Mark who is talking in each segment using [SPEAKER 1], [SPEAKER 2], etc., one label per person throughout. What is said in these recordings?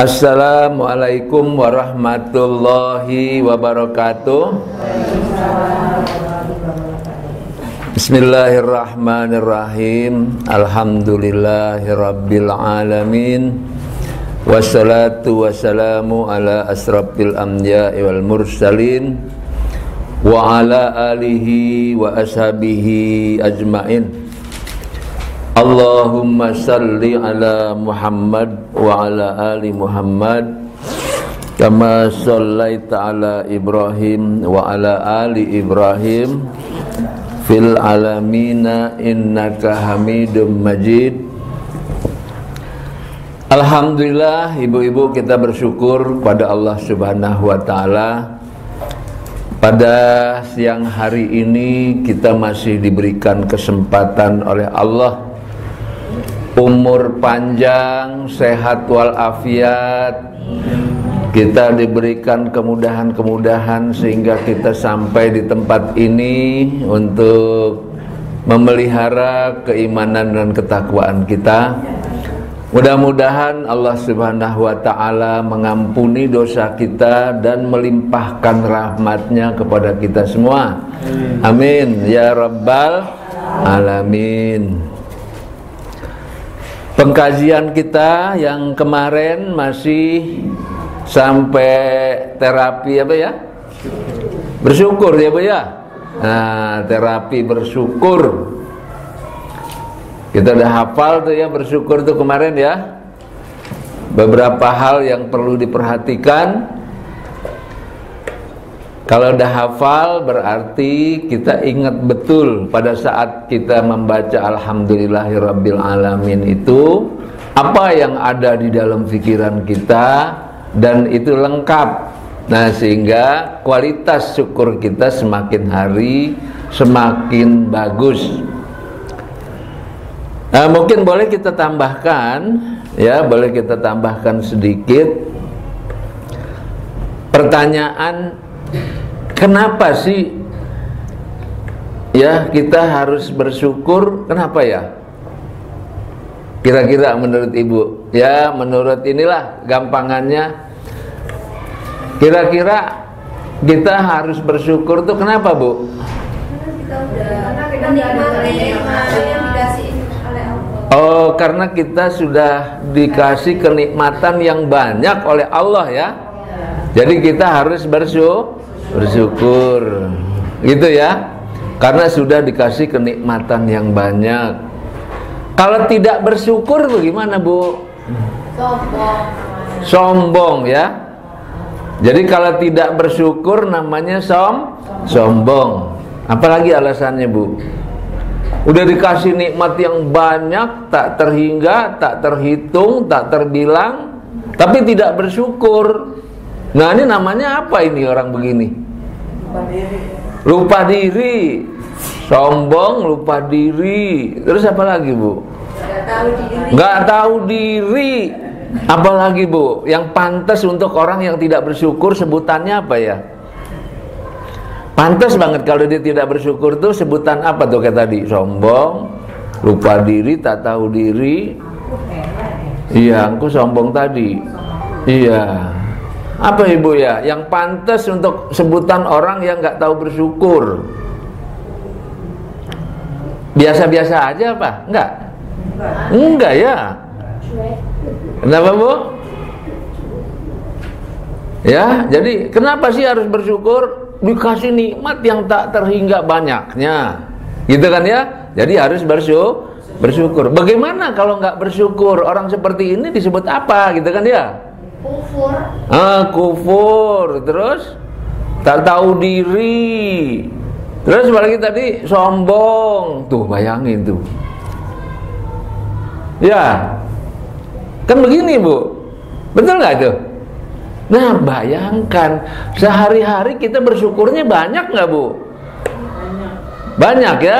[SPEAKER 1] Assalamualaikum warahmatullahi wabarakatuh. Bismillahirrahmanirrahim. Alhamdulillahirabbil alamin. Wassalatu wassalamu ala asrafil anbiya'i wal mursalin wa ala alihi wa ashabihi ajmain. Allahumma salli ala Muhammad wa ala ali Muhammad kama sallaita ala Ibrahim wa ala ali Ibrahim fil alamina innaka Hamidum Majid. Alhamdulillah, ibu-ibu, kita bersyukur pada Allah Subhanahu wa taala. Pada siang hari ini kita masih diberikan kesempatan oleh Allah, umur panjang, sehat walafiat, kita diberikan kemudahan-kemudahan sehingga kita sampai di tempat ini untuk memelihara keimanan dan ketakwaan kita. Mudah-mudahan Allah Subhanahu wa ta'ala mengampuni dosa kita dan melimpahkan rahmatnya kepada kita semua. Amin ya rabbal alamin. Pengkajian kita yang kemarin masih sampai terapi apa ya? Bersyukur ya Bu ya. Nah, terapi bersyukur. Kita udah hafal tuh ya, bersyukur tuh kemarin ya. Beberapa hal yang perlu diperhatikan. Kalau udah hafal berarti kita ingat betul pada saat kita membaca Alhamdulillahirabbil alamin itu apa yang ada di dalam pikiran kita, dan itu lengkap. Nah, sehingga kualitas syukur kita semakin hari semakin bagus. Nah, mungkin boleh kita tambahkan ya, boleh kita tambahkan sedikit pertanyaan. Kenapa sih ya kita harus bersyukur? Kenapa ya? Kira-kira menurut ibu ya, menurut inilah gampangannya. Kira-kira kita harus bersyukur tuh kenapa Bu? Oh, karena kita sudah dikasih kenikmatan yang banyak oleh Allah ya. Jadi kita harus bersyukur gitu ya, karena sudah dikasih kenikmatan yang banyak. Kalau tidak bersyukur bagaimana Bu? Sombong ya. Jadi kalau tidak bersyukur namanya sombong. Apalagi alasannya Bu? Udah dikasih nikmat yang banyak, tak terhingga, tak terhitung, tak terbilang, tapi tidak bersyukur. Nah, ini namanya apa ini orang begini? Lupa diri. Sombong, lupa diri. Terus apa lagi Bu? Nggak tahu diri. Apa lagi Bu? Yang pantas untuk orang yang tidak bersyukur sebutannya apa ya? Pantas banget kalau dia tidak bersyukur tuh sebutan apa tuh kayak tadi? Sombong, lupa diri, tak tahu diri. Iya, aku sombong tadi. Iya. Apa Ibu ya? Yang pantas untuk sebutan orang yang nggak tahu bersyukur? Biasa-biasa aja apa? Enggak? Enggak ya? Kenapa Bu? Ya, jadi kenapa sih harus bersyukur? Dikasih nikmat yang tak terhingga banyaknya, gitu kan ya? Jadi harus bersyukur. Bagaimana kalau nggak bersyukur? Orang seperti ini disebut apa, gitu kan ya? Kufur. Kufur. Terus tak tahu diri. Terus apalagi tadi sombong. Tuh bayangin tuh. Ya, kan begini Bu. Betul nggak tuh? Nah, bayangkan sehari-hari kita bersyukurnya banyak nggak Bu? Banyak ya.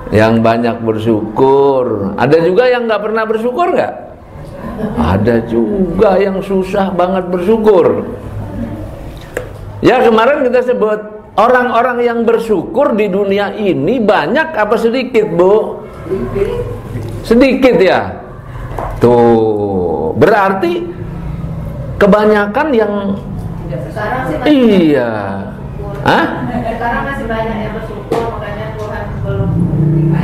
[SPEAKER 1] Yang banyak bersyukur. Ada juga yang nggak pernah bersyukur nggak? Ada juga yang susah banget bersyukur. Ya, kemarin kita sebut orang-orang yang bersyukur di dunia ini banyak apa sedikit Bu? Sedikit ya. Tuh, berarti kebanyakan yang
[SPEAKER 2] sekarang sih
[SPEAKER 1] iya. Hah?
[SPEAKER 2] Sekarang masih banyak yang bersyukur, makanya Tuhan belum.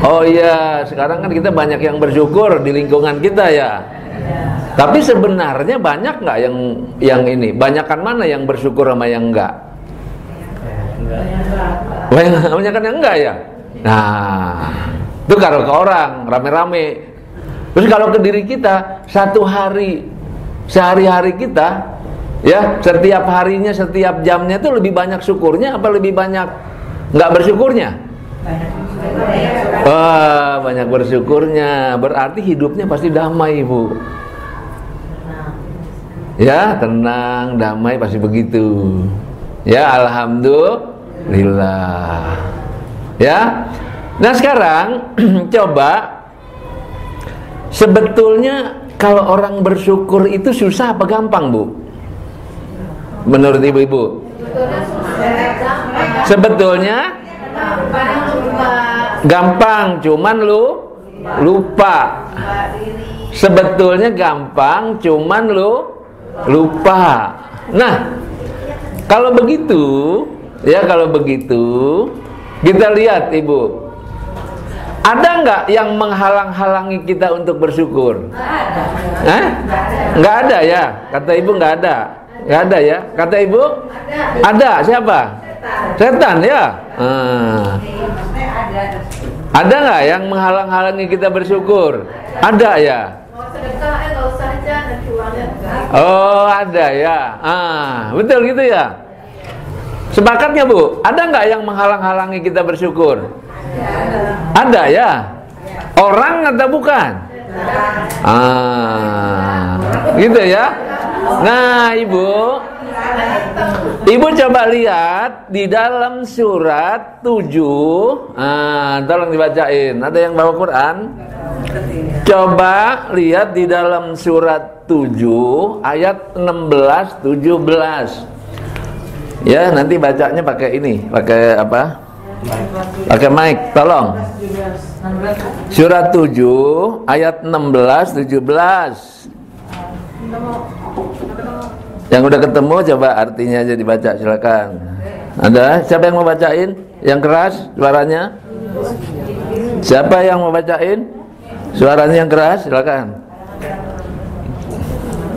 [SPEAKER 1] Oh iya, sekarang kan kita banyak yang bersyukur di lingkungan kita ya. Tapi sebenarnya banyak nggak yang ini? Banyakan mana yang bersyukur sama yang enggak? Banyakan yang enggak ya. Nah, itu kalau ke orang rame-rame. Terus kalau ke diri kita, sehari-hari kita, ya setiap harinya, setiap jamnya itu lebih banyak syukurnya apa lebih banyak nggak bersyukurnya? Wah, banyak bersyukurnya. Berarti hidupnya pasti damai, Bu. Ya, tenang, damai, pasti begitu. Ya, alhamdulillah. Ya. Nah, sekarang coba sebetulnya kalau orang bersyukur itu susah apa gampang, Bu? Menurut Ibu-ibu? Sebetulnya gampang, cuman lupa. Sebetulnya gampang, cuman lupa. Nah, kalau begitu, kita lihat, Ibu. Ada nggak yang menghalang-halangi kita untuk bersyukur? Nggak ada ya? Kata Ibu nggak ada. Nggak ada ya? Kata Ibu? Ada. Siapa? Setan ya? Ada nggak yang menghalang-halangi kita bersyukur? Ada ya? Oh, ada ya. Betul gitu ya? Sepakatnya, Bu? Ada nggak yang menghalang-halangi kita bersyukur? Ada ya? Orang atau bukan? Gitu ya? Nah, Ibu coba lihat di dalam surat 7. Tolong dibacain. Ada yang bawa Quran? Coba lihat di dalam surat 7 ayat 16-17. Ya, nanti bacanya pakai ini, pakai apa? Pakai mic, tolong. Surat 7 ayat 16-17. Yang udah ketemu coba artinya aja dibaca, silakan. Ada? Siapa yang mau bacain? Yang keras suaranya? Siapa yang mau bacain? Suaranya yang keras, silakan.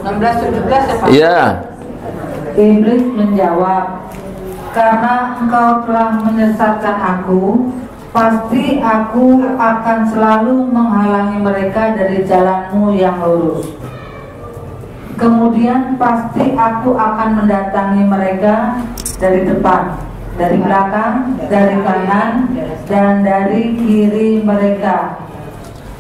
[SPEAKER 3] 16-17 ya, Pak?
[SPEAKER 1] Iya.
[SPEAKER 3] Iblis menjawab, karena engkau telah menyesatkan aku, pasti aku akan selalu menghalangi mereka dari jalanmu yang lurus. Kemudian pasti aku akan mendatangi mereka dari depan, dari belakang, dari kanan, dan dari kiri mereka.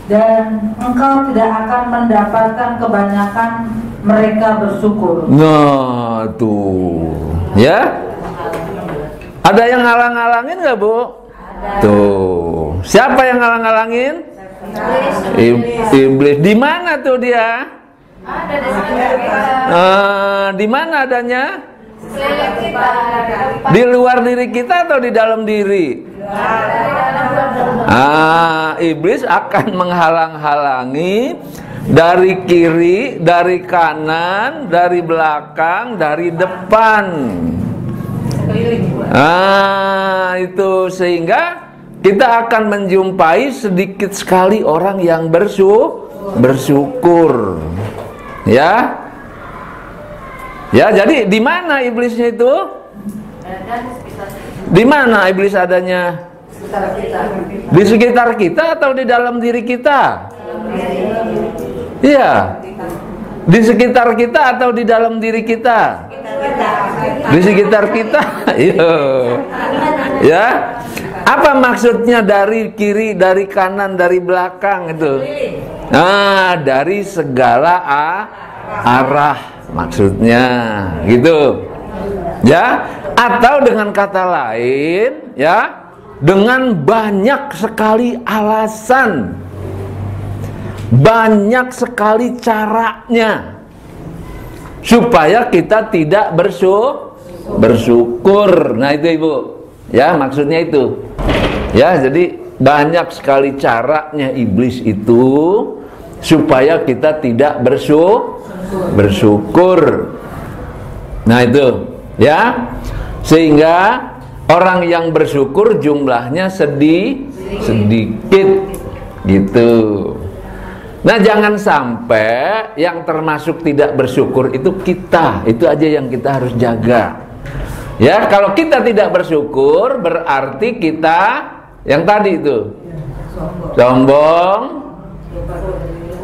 [SPEAKER 3] Dan engkau tidak akan mendapatkan kebanyakan mereka bersyukur.
[SPEAKER 1] Nah, tuh. Ya? Ada yang ngalang-ngalangin nggak, Bu? Ada. Tuh. Siapa yang ngalang-ngalangin? Iblis. Di mana tuh dia?
[SPEAKER 2] Ada di sekitar kita.
[SPEAKER 1] Di mana adanya?
[SPEAKER 2] Selain kita.
[SPEAKER 1] Di luar diri kita atau di dalam diri? Iblis akan menghalang-halangi dari kiri, dari kanan, dari belakang, dari depan. Itu sehingga kita akan menjumpai sedikit sekali orang yang bersyukur. Ya. Ya, jadi di mana iblisnya itu? Di mana iblis adanya? Di sekitar kita atau di dalam diri kita? Iya. Di sekitar kita atau di dalam diri kita? Di sekitar kita. Iya. Ya. Apa maksudnya dari kiri, dari kanan, dari belakang itu? Dari segala arah maksudnya, gitu. Ya, atau dengan kata lain, ya, dengan banyak sekali alasan, banyak sekali caranya supaya kita tidak bersyukur. Nah, itu Ibu. Ya, maksudnya itu. Ya, jadi banyak sekali caranya iblis itu supaya kita tidak bersyukur. Nah itu, ya. Sehingga orang yang bersyukur jumlahnya sedikit gitu. Nah jangan sampai yang termasuk tidak bersyukur itu kita. Itu aja yang kita harus jaga. Ya, kalau kita tidak bersyukur berarti kita yang tadi itu sombong,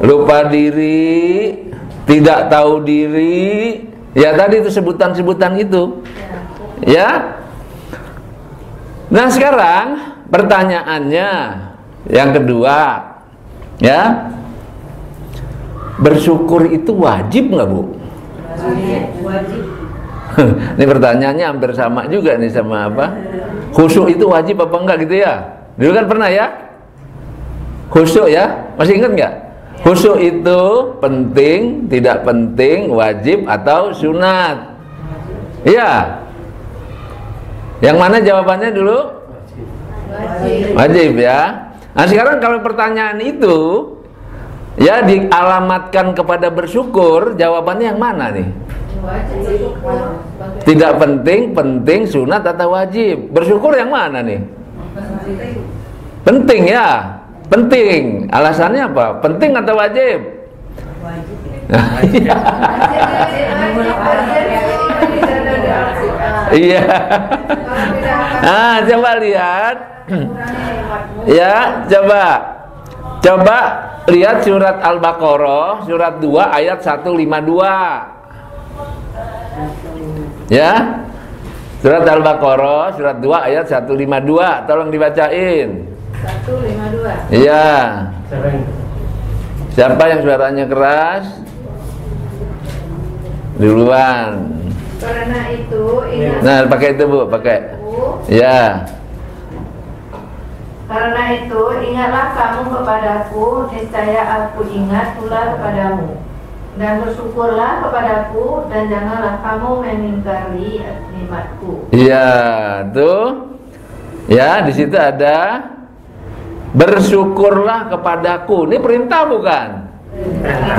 [SPEAKER 1] lupa diri, tidak tahu diri. Ya tadi itu sebutan-sebutan itu. Ya. Nah sekarang pertanyaannya yang kedua, ya, bersyukur itu wajib nggak Bu?
[SPEAKER 2] Wajib.
[SPEAKER 1] Ini pertanyaannya hampir sama juga nih sama apa? Khusyuk itu wajib apa enggak gitu ya? Dulu kan pernah ya? Khusyuk ya? Masih ingat nggak? Khusyuk itu penting, tidak penting, wajib atau sunat? Iya. Yang mana jawabannya dulu? Wajib ya. Nah sekarang kalau pertanyaan itu ya dialamatkan kepada bersyukur, jawabannya yang mana nih? Tidak penting, penting, sunat atau wajib? Bersyukur yang mana nih? Penting ya, penting. Alasannya apa? Penting atau wajib? Wajib. Iya. Nah, coba lihat. Ya, coba lihat surat Al-Baqarah surat 2 ayat 152. Ya. Surat Al-Baqarah surat 2 ayat 152, tolong dibacain.
[SPEAKER 2] 152.
[SPEAKER 1] Iya. Siapa yang suaranya keras? Duluan.
[SPEAKER 2] Karena itu ingat.
[SPEAKER 1] Nah, pakai itu Bu, pakai. Ya.
[SPEAKER 2] Karena itu ingatlah kamu kepadaku, niscaya aku ingat pula kepadamu. Dan bersyukurlah kepadaku, dan janganlah kamu mengingkari nikmatku.
[SPEAKER 1] Iya, tuh. Ya, di situ ada bersyukurlah kepadaku. Ini perintah bukan?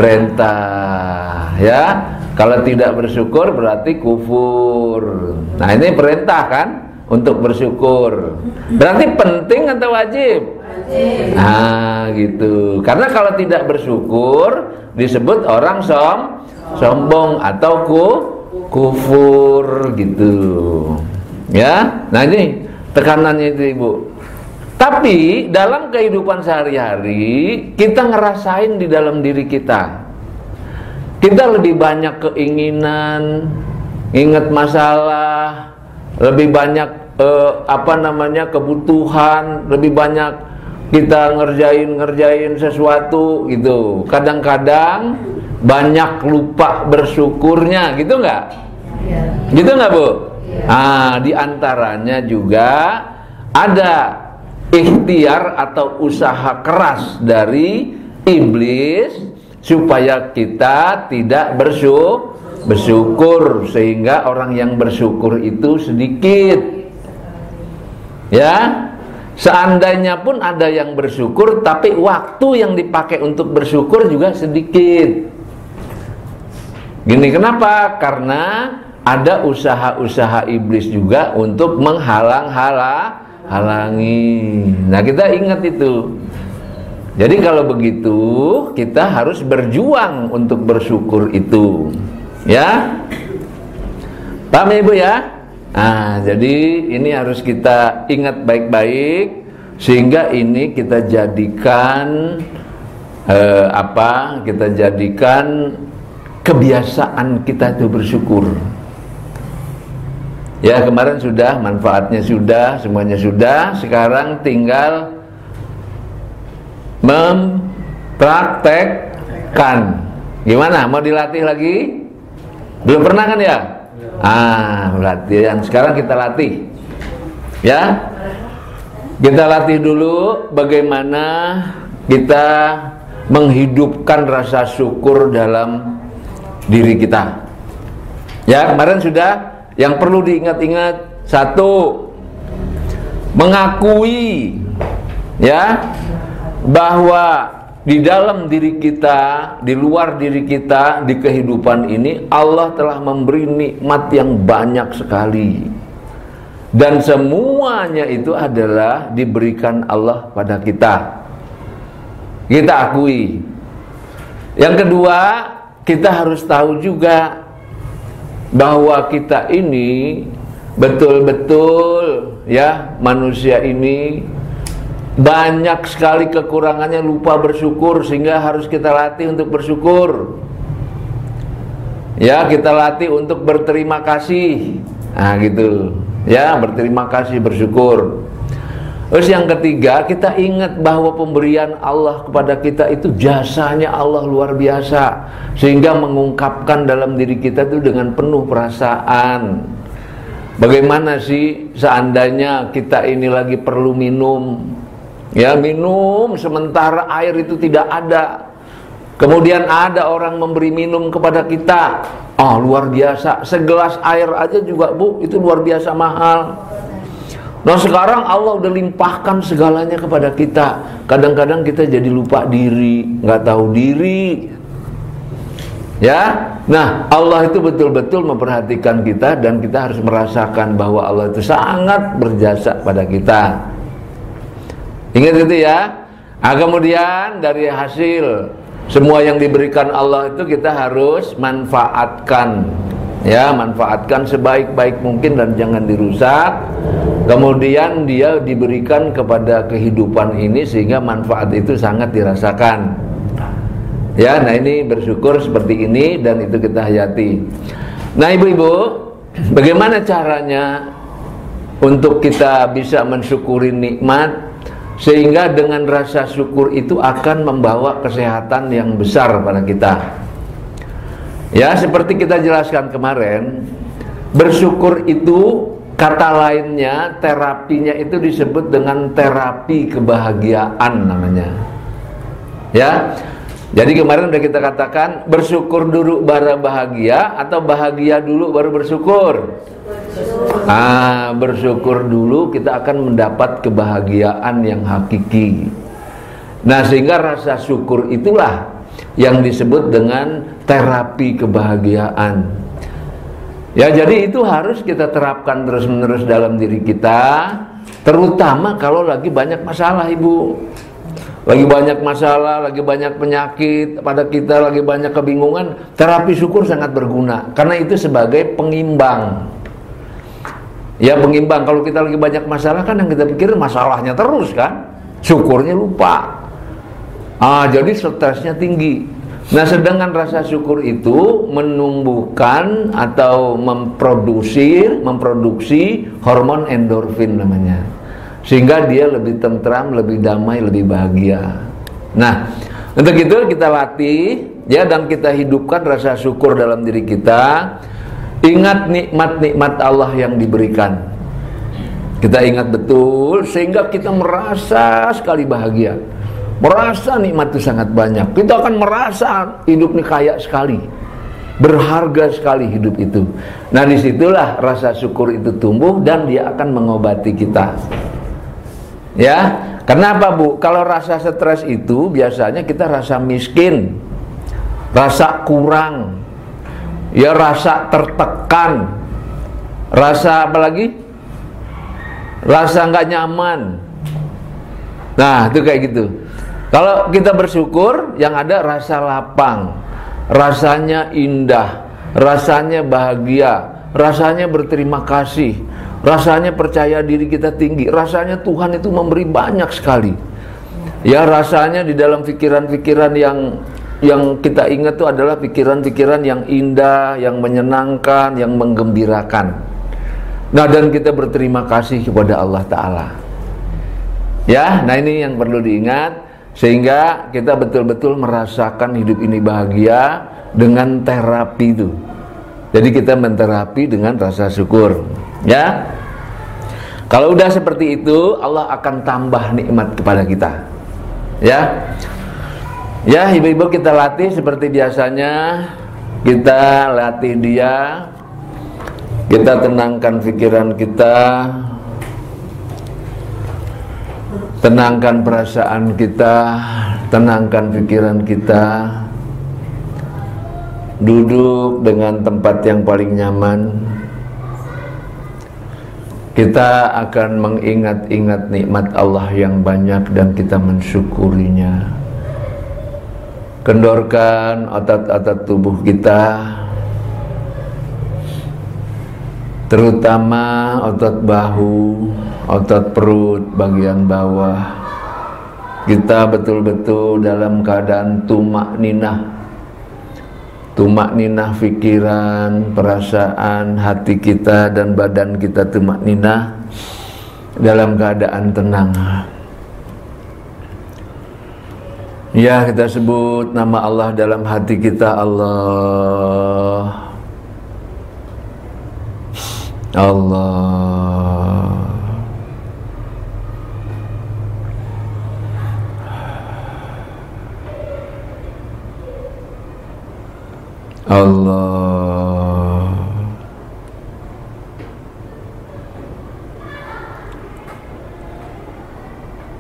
[SPEAKER 1] Perintah. Ya. Kalau tidak bersyukur berarti kufur. Nah, ini perintah kan untuk bersyukur. Berarti penting atau wajib? Wajib. Nah, gitu. Karena kalau tidak bersyukur disebut orang sombong atau kufur gitu. Ya. Nah, ini tekanannya itu Ibu. Tapi dalam kehidupan sehari-hari kita ngerasain di dalam diri kita. Kita lebih banyak keinginan, ingat masalah, lebih banyak kebutuhan, lebih banyak kita ngerjain sesuatu gitu. Kadang-kadang banyak lupa bersyukurnya, gitu nggak? Ya. Gitu nggak Bu? Ya. Nah, di antaranya juga ada ikhtiar atau usaha keras dari iblis supaya kita tidak bersyukur, sehingga orang yang bersyukur itu sedikit. Ya, seandainya pun ada yang bersyukur, tapi waktu yang dipakai untuk bersyukur juga sedikit. Gini, kenapa? Karena ada usaha-usaha iblis juga untuk menghalangi. Nah, kita ingat itu. Jadi kalau begitu kita harus berjuang untuk bersyukur itu. Ya. Paham ya Ibu ya? Nah, jadi ini harus kita ingat baik-baik sehingga ini kita jadikan kita jadikan kebiasaan kita itu bersyukur. Ya, kemarin sudah, manfaatnya sudah, semuanya sudah. Sekarang tinggal mempraktekkan. Gimana? Mau dilatih lagi? Belum pernah kan ya? Latihan. Sekarang kita latih. Ya. Kita latih dulu bagaimana kita menghidupkan rasa syukur dalam diri kita. Ya, kemarin sudah. Yang perlu diingat-ingat, satu, mengakui ya bahwa di dalam diri kita, di luar diri kita, di kehidupan ini Allah telah memberi nikmat yang banyak sekali. Dan semuanya itu adalah diberikan Allah pada kita. Kita akui. Yang kedua, kita harus tahu juga bahwa kita ini betul-betul ya, manusia ini banyak sekali kekurangannya, lupa bersyukur, sehingga harus kita latih untuk bersyukur. Ya, kita latih untuk berterima kasih. Nah, gitu. Ya, berterima kasih, bersyukur. Terus yang ketiga, kita ingat bahwa pemberian Allah kepada kita itu jasanya Allah luar biasa, sehingga mengungkapkan dalam diri kita itu dengan penuh perasaan. Bagaimana sih seandainya kita ini lagi perlu minum, ya minum sementara air itu tidak ada, kemudian ada orang memberi minum kepada kita, oh luar biasa, segelas air aja juga Bu, itu luar biasa mahal. Nah sekarang Allah udah limpahkan segalanya kepada kita. Kadang-kadang kita jadi lupa diri, nggak tahu diri. Ya, nah Allah itu betul-betul memperhatikan kita, dan kita harus merasakan bahwa Allah itu sangat berjasa pada kita. Ingat itu ya. Nah, kemudian dari hasil semua yang diberikan Allah itu kita harus manfaatkan. Ya, manfaatkan sebaik-baik mungkin dan jangan dirusak. Kemudian dia diberikan kepada kehidupan ini sehingga manfaat itu sangat dirasakan. Ya, nah ini bersyukur seperti ini, dan itu kita hayati. Nah ibu-ibu, bagaimana caranya untuk kita bisa mensyukuri nikmat, sehingga dengan rasa syukur itu akan membawa kesehatan yang besar pada kita. Ya, seperti kita jelaskan kemarin, bersyukur itu kata lainnya, terapinya itu disebut dengan terapi kebahagiaan namanya. Ya, jadi kemarin udah kita katakan, bersyukur dulu baru bahagia, atau bahagia dulu baru bersyukur. Bersyukur dulu kita akan mendapat kebahagiaan yang hakiki. Nah sehingga rasa syukur itulah yang disebut dengan terapi kebahagiaan. Ya, jadi itu harus kita terapkan terus-menerus dalam diri kita, terutama kalau lagi banyak masalah ibu. Lagi banyak masalah, lagi banyak penyakit pada kita, lagi banyak kebingungan, terapi syukur sangat berguna, karena itu sebagai pengimbang. Ya, pengimbang. Kalau kita lagi banyak masalah kan yang kita pikir masalahnya terus kan, syukurnya lupa. Jadi stresnya tinggi. Nah, sedangkan rasa syukur itu menumbuhkan atau memproduksi hormon endorfin namanya, sehingga dia lebih tentram, lebih damai, lebih bahagia. Nah, untuk itu kita latih ya, dan kita hidupkan rasa syukur dalam diri kita. Ingat nikmat-nikmat Allah yang diberikan, kita ingat betul, sehingga kita merasa sekali bahagia, merasa nikmat itu sangat banyak. Kita akan merasa hidup ini kaya sekali, berharga sekali hidup itu. Nah disitulah rasa syukur itu tumbuh, dan dia akan mengobati kita. Ya, kenapa Bu? Kalau rasa stres itu biasanya kita rasa miskin, rasa kurang, ya rasa tertekan, rasa apa lagi? Rasa nggak nyaman. Nah itu kayak gitu. Kalau kita bersyukur, yang ada rasa lapang, rasanya indah, rasanya bahagia, rasanya berterima kasih, rasanya percaya diri kita tinggi, rasanya Tuhan itu memberi banyak sekali. Ya, rasanya di dalam pikiran-pikiran yang kita ingat itu adalah pikiran-pikiran yang indah, yang menyenangkan, yang menggembirakan. Nah, dan kita berterima kasih kepada Allah Ta'ala. Ya, nah ini yang perlu diingat, sehingga kita betul-betul merasakan hidup ini bahagia dengan terapi itu. Jadi kita menterapi dengan rasa syukur. Ya, kalau udah seperti itu, Allah akan tambah nikmat kepada kita. Ya, ya ibu-ibu, kita latih seperti biasanya. Kita latih dia, kita tenangkan pikiran kita, tenangkan perasaan kita, tenangkan pikiran kita, duduk dengan tempat yang paling nyaman. Kita akan mengingat-ingat nikmat Allah yang banyak dan kita mensyukurinya. Kendorkan otot-otot tubuh kita, terutama otot bahu, otot perut bagian bawah. Kita betul-betul dalam keadaan tumak ninah pikiran, perasaan, hati kita dan badan kita tumak ninah dalam keadaan tenang. Ya, kita sebut nama Allah dalam hati kita. Allah, Allah, Allah.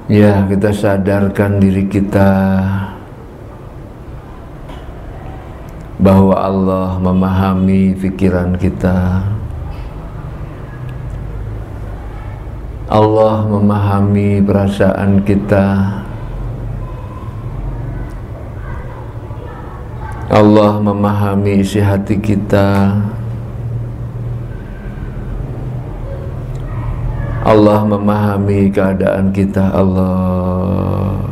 [SPEAKER 1] Ya, kita sadarkan diri kita bahwa Allah memahami pikiran kita. Allah memahami perasaan kita. Allah memahami isi hati kita. Allah memahami keadaan kita. Allah,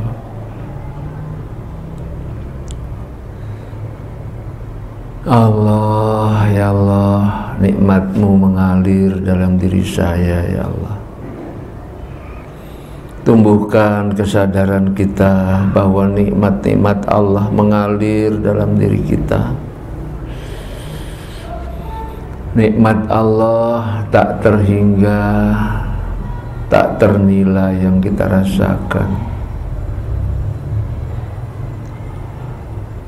[SPEAKER 1] ya Allah, nikmat-Mu mengalir dalam diri saya, ya Allah. Tumbuhkan kesadaran kita bahwa nikmat-nikmat Allah mengalir dalam diri kita. Nikmat Allah tak terhingga, tak ternilai yang kita rasakan.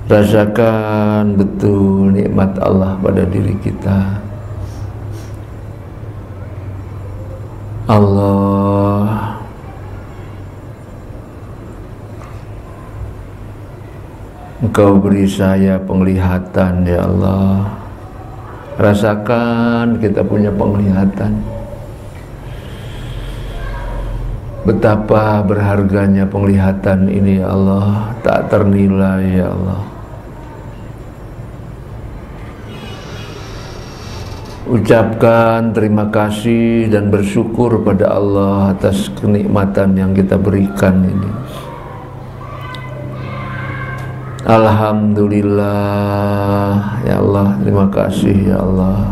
[SPEAKER 1] Rasakan betul nikmat Allah pada diri kita. Allah, Engkau beri saya penglihatan, ya Allah. Rasakan kita punya penglihatan. Betapa berharganya penglihatan ini, ya Allah. Tak ternilai, ya Allah. Ucapkan terima kasih dan bersyukur pada Allah atas kenikmatan yang kita berikan ini. Alhamdulillah, ya Allah, terima kasih, ya Allah.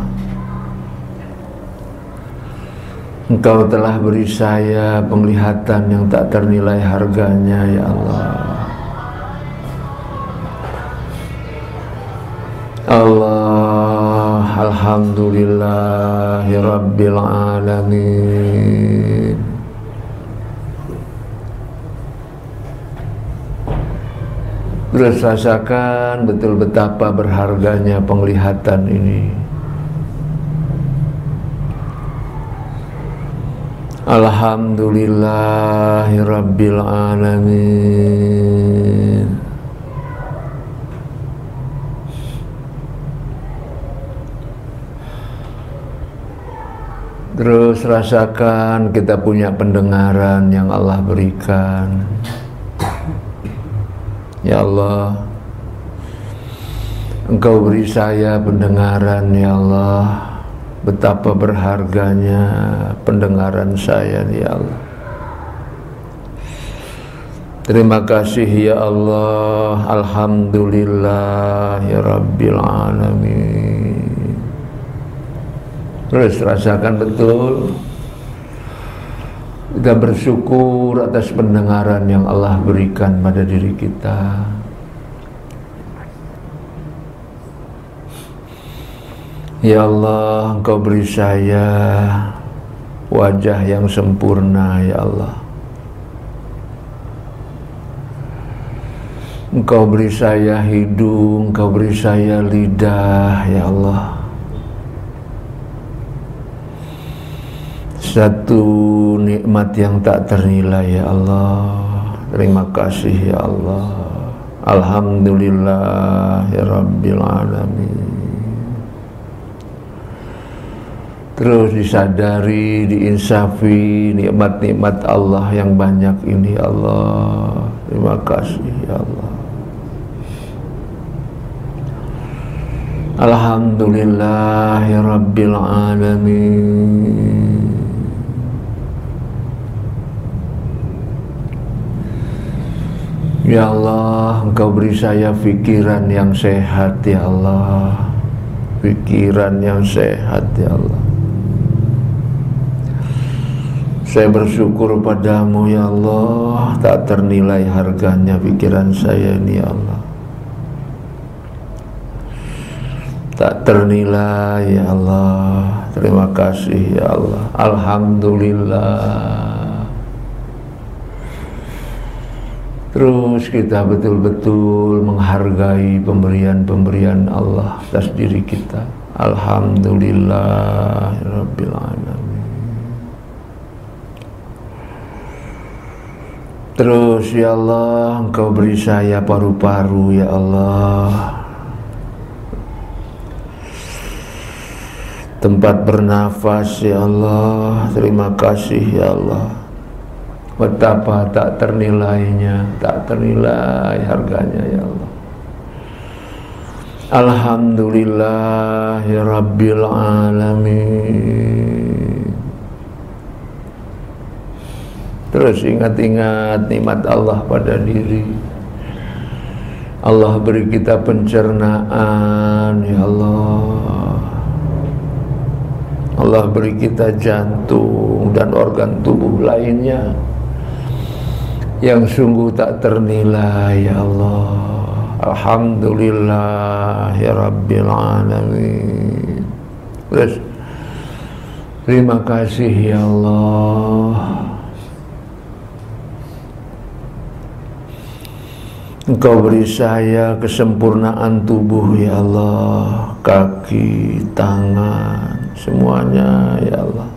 [SPEAKER 1] Engkau telah beri saya penglihatan yang tak ternilai harganya, ya Allah. Allah, alhamdulillahi rabbil alamin. Terus rasakan betul betapa berharganya penglihatan ini. Alhamdulillahi rabbil alamin. Terus rasakan kita punya pendengaran yang Allah berikan. Ya Allah, Engkau beri saya pendengaran, ya Allah. Betapa berharganya pendengaran saya, ya Allah. Terima kasih, ya Allah. Alhamdulillahi rabbil alamin. Terus rasakan betul kita bersyukur atas pendengaran yang Allah berikan pada diri kita. Ya Allah, Engkau beri saya wajah yang sempurna, ya Allah. Engkau beri saya hidung, Engkau beri saya lidah, ya Allah. Satu nikmat yang tak ternilai, ya Allah. Terima kasih ya Allah. Alhamdulillahirabbil alamin. Terus disadari, diinsafi nikmat-nikmat Allah yang banyak ini ya Allah. Terima kasih ya Allah. Alhamdulillahirabbil alamin. Ya Allah, Engkau beri saya pikiran yang sehat ya Allah. Pikiran yang sehat ya Allah. Saya bersyukur padamu ya Allah, tak ternilai harganya pikiran saya ini ya Allah. Tak ternilai ya Allah. Terima kasih ya Allah. Alhamdulillah. Terus kita betul-betul menghargai pemberian-pemberian Allah atas diri kita. Alhamdulillahirabbil alamin. Terus ya Allah, Engkau beri saya paru-paru ya Allah, tempat bernafas ya Allah. Terima kasih ya Allah. Betapa tak ternilainya, tak ternilai harganya ya Allah. Alhamdulillahirabbil alamin. Terus ingat-ingat nikmat Allah pada diri. Allah beri kita pencernaan ya Allah. Allah beri kita jantung dan organ tubuh lainnya yang sungguh tak ternilai ya Allah. Alhamdulillahirabbil alamin. Terus terima kasih ya Allah. Engkau beri saya kesempurnaan tubuh ya Allah, kaki, tangan, semuanya ya Allah.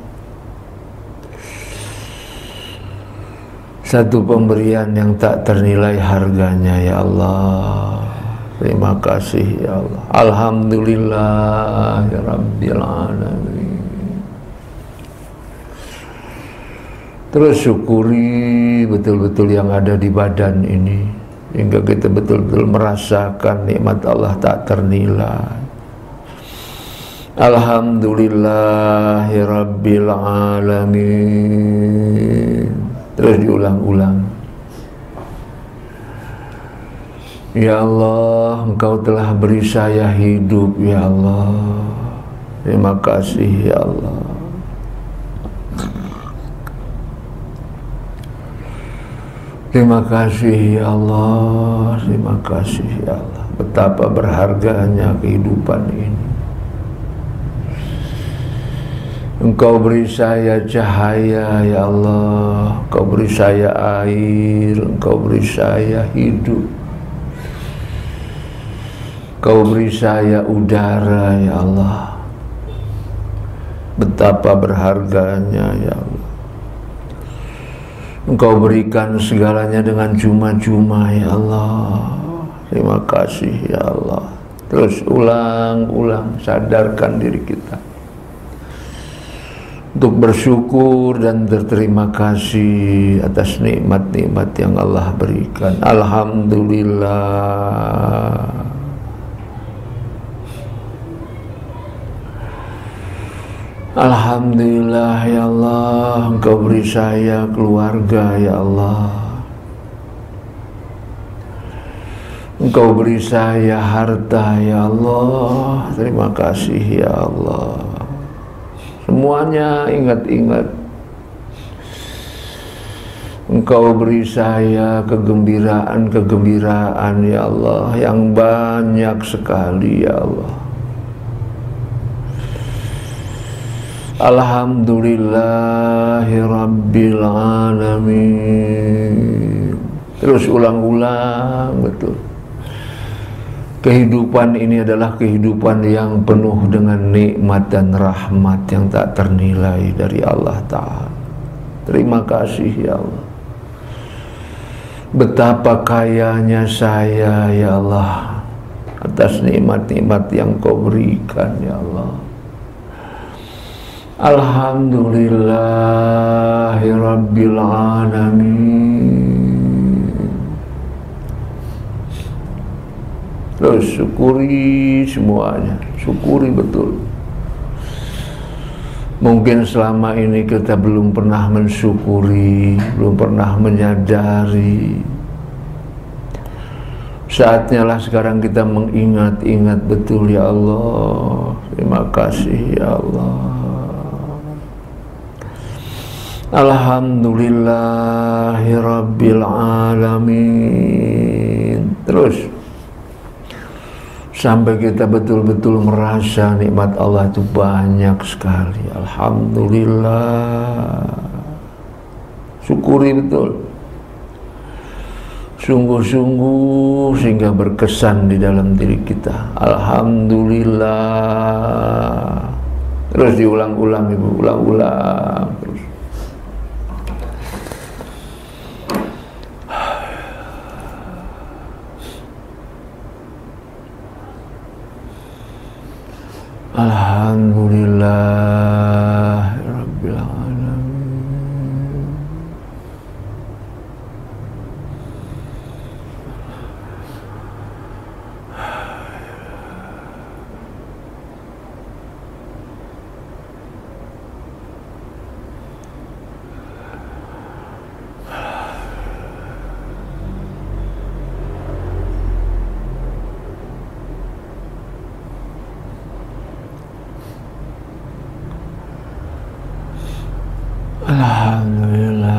[SPEAKER 1] Satu pemberian yang tak ternilai harganya ya Allah. Terima kasih ya Allah. Alhamdulillahirabbil alamin. Terus syukuri betul-betul yang ada di badan ini, hingga kita betul-betul merasakan nikmat Allah tak ternilai. Alhamdulillahirabbil alamin. Terus diulang-ulang. Ya Allah, Engkau telah beri saya hidup ya Allah. Terima kasih ya Allah. Terima kasih ya Allah. Terima kasih ya Allah. Betapa berharganya kehidupan ini. Engkau beri saya cahaya ya Allah. Engkau beri saya air. Engkau beri saya hidup. Engkau beri saya udara ya Allah. Betapa berharganya ya Allah. Engkau berikan segalanya dengan cuma-cuma ya Allah. Terima kasih ya Allah. Terus ulang-ulang sadarkan diri kita untuk bersyukur dan berterima kasih atas nikmat-nikmat yang Allah berikan. Alhamdulillah. Alhamdulillah ya Allah. Engkau beri saya keluarga ya Allah. Engkau beri saya harta ya Allah. Terima kasih ya Allah. Semuanya ingat-ingat. Engkau beri saya kegembiraan ya Allah, yang banyak sekali ya Allah. Alhamdulillahirabbil alamin. Terus ulang-ulang betul. Kehidupan ini adalah kehidupan yang penuh dengan nikmat dan rahmat yang tak ternilai dari Allah Ta'ala. Terima kasih ya Allah. Betapa kayanya saya ya Allah atas nikmat-nikmat yang Kau berikan ya Allah. Alhamdulillahirabbil alamin. Terus syukuri semuanya, syukuri betul. Mungkin selama ini kita belum pernah mensyukuri, belum pernah menyadari. Saatnya lah sekarang kita mengingat-ingat betul ya Allah. Terima kasih ya Allah. Alhamdulillahirabbil alamin. Terus sampai kita betul-betul merasa nikmat Allah itu banyak sekali. Alhamdulillah. Syukuri betul. Sungguh-sungguh sehingga berkesan di dalam diri kita. Alhamdulillah. Terus diulang-ulang Ibu, ulang-ulang terus. Alhamdulillahirabbil alamin. Alhamdulillah.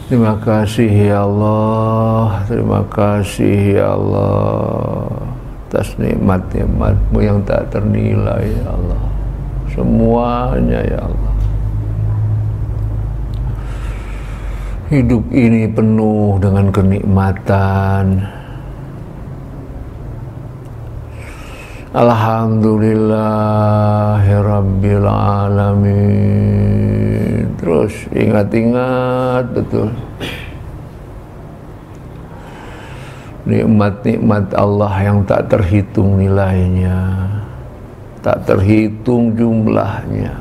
[SPEAKER 1] Terima kasih ya Allah, terima kasih ya Allah atas nikmat-nikmat-Mu yang tak ternilai ya Allah. Semuanya ya Allah. Hidup ini penuh dengan kenikmatan. Alhamdulillahirabbil alamin. Terus ingat-ingat betul nikmat-nikmat Allah yang tak terhitung nilainya, tak terhitung jumlahnya.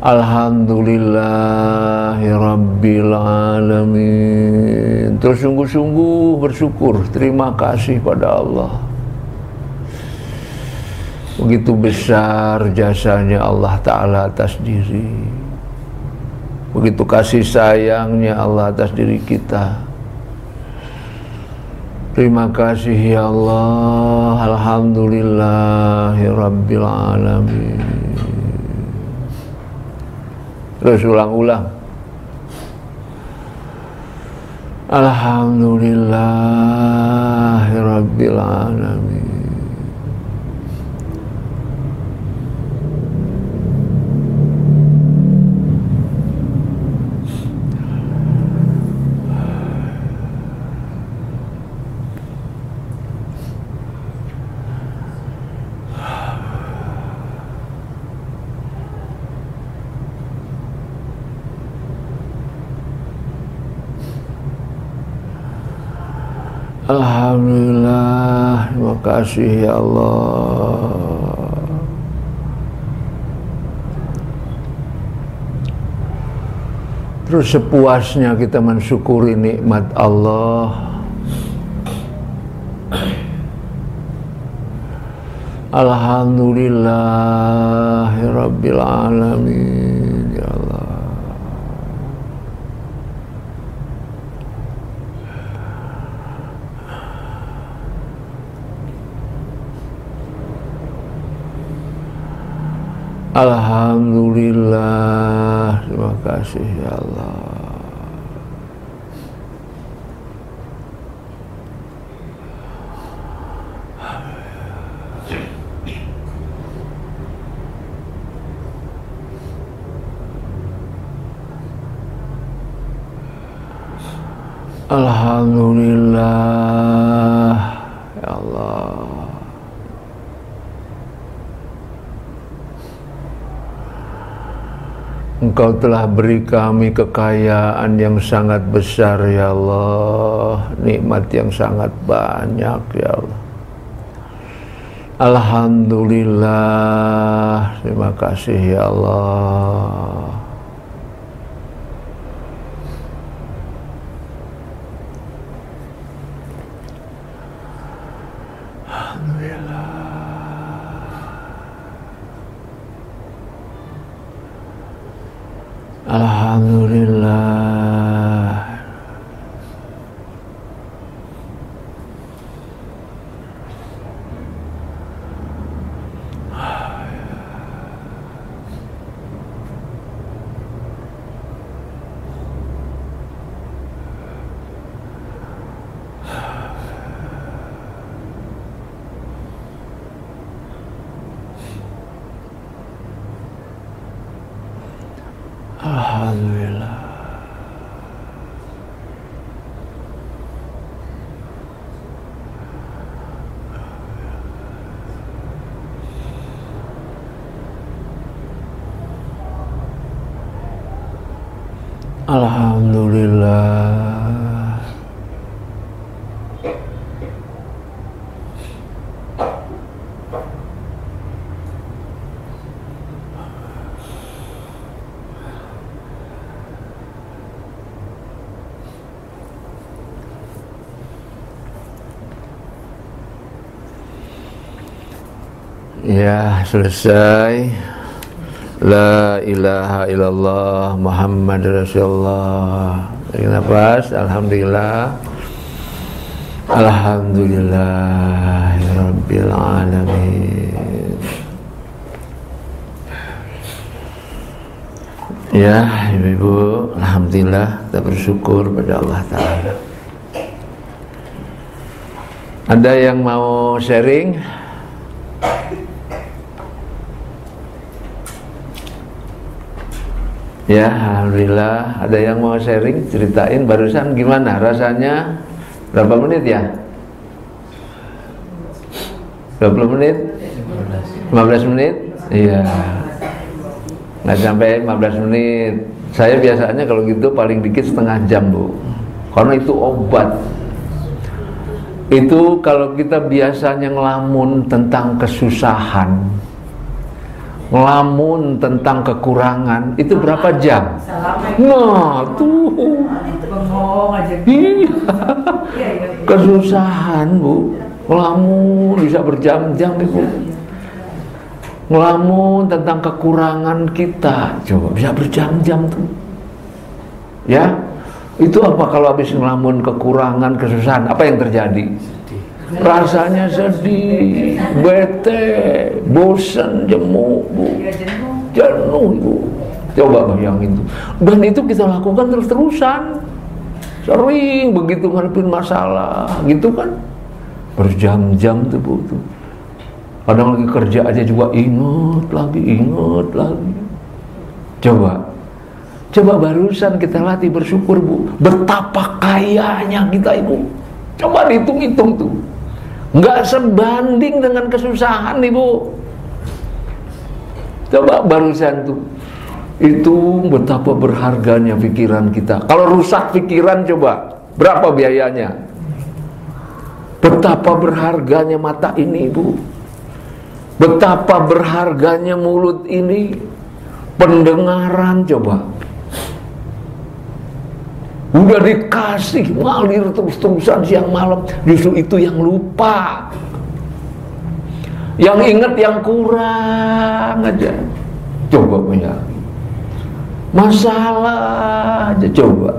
[SPEAKER 1] Alhamdulillahirabbil alamin. Terus sungguh-sungguh bersyukur, terima kasih pada Allah. Begitu besar jasanya Allah Ta'ala atas diri. Begitu kasih sayangnya Allah atas diri kita. Terima kasih ya Allah. Alhamdulillahirabbil alamin. Terus ulang-ulang. Alhamdulillahirabbil alamin. Alhamdulillah, terima kasih ya Allah. Terus sepuasnya kita mensyukuri nikmat Allah. Alhamdulillahirabbil alamin ya Allah. Alhamdulillah, terima kasih ya Allah. Alhamdulillah ya Allah. Engkau telah beri kami kekayaan yang sangat besar ya Allah, nikmat yang sangat banyak ya Allah. Alhamdulillah, terima kasih ya Allah. Alhamdulillah. Alhamdulillah. Alhamdulillah. Ya, selesai. La ilaha illallah Muhammad Rasulullah. Tarik nafas. Alhamdulillah. Alhamdulillah Rabbil alamin. Ya, ibu-ibu, alhamdulillah kita bersyukur pada Allah Ta'ala. Ada yang mau sharing? Ya, alhamdulillah. Ada yang mau sharing, ceritain barusan gimana rasanya? Berapa menit ya? 20 menit? 15 menit? Iya. Nggak sampai 15 menit. Saya biasanya kalau gitu paling dikit setengah jam, Bu. Karena itu obat. Itu kalau kita biasanya ngelamun tentang kesusahan, ngelamun tentang kekurangan, itu berapa jam? Nah, tuh. Iya. Kesusahan, Bu. Ngelamun bisa berjam-jam, Ibu. Ngelamun tentang kekurangan kita, coba bisa berjam-jam tuh. Ya. Itu apa kalau habis ngelamun kekurangan, kesusahan, apa yang terjadi? Rasanya sedih, bete, bosan, jemu, Bu. Jenuh, Bu. Coba bayangin tuh. Dan itu kita lakukan terus-terusan. Sering begitu ngadepin masalah, gitu kan? Berjam-jam tuh, Bu. Tuh. Kadang lagi kerja aja juga ingat lagi. Coba barusan kita latih bersyukur, Bu. Betapa kayanya kita, Ibu. Coba dihitung-hitung tuh. Nggak sebanding dengan kesusahan, Ibu. Coba barusan tuh. Itu betapa berharganya pikiran kita. Kalau rusak pikiran, coba berapa biayanya? Betapa berharganya mata ini, Ibu. Betapa berharganya mulut ini. Pendengaran, coba. Udah dikasih ngalir terus-terusan siang malam, justru itu yang lupa. Yang ingat yang kurang aja. Coba punya masalah aja, coba.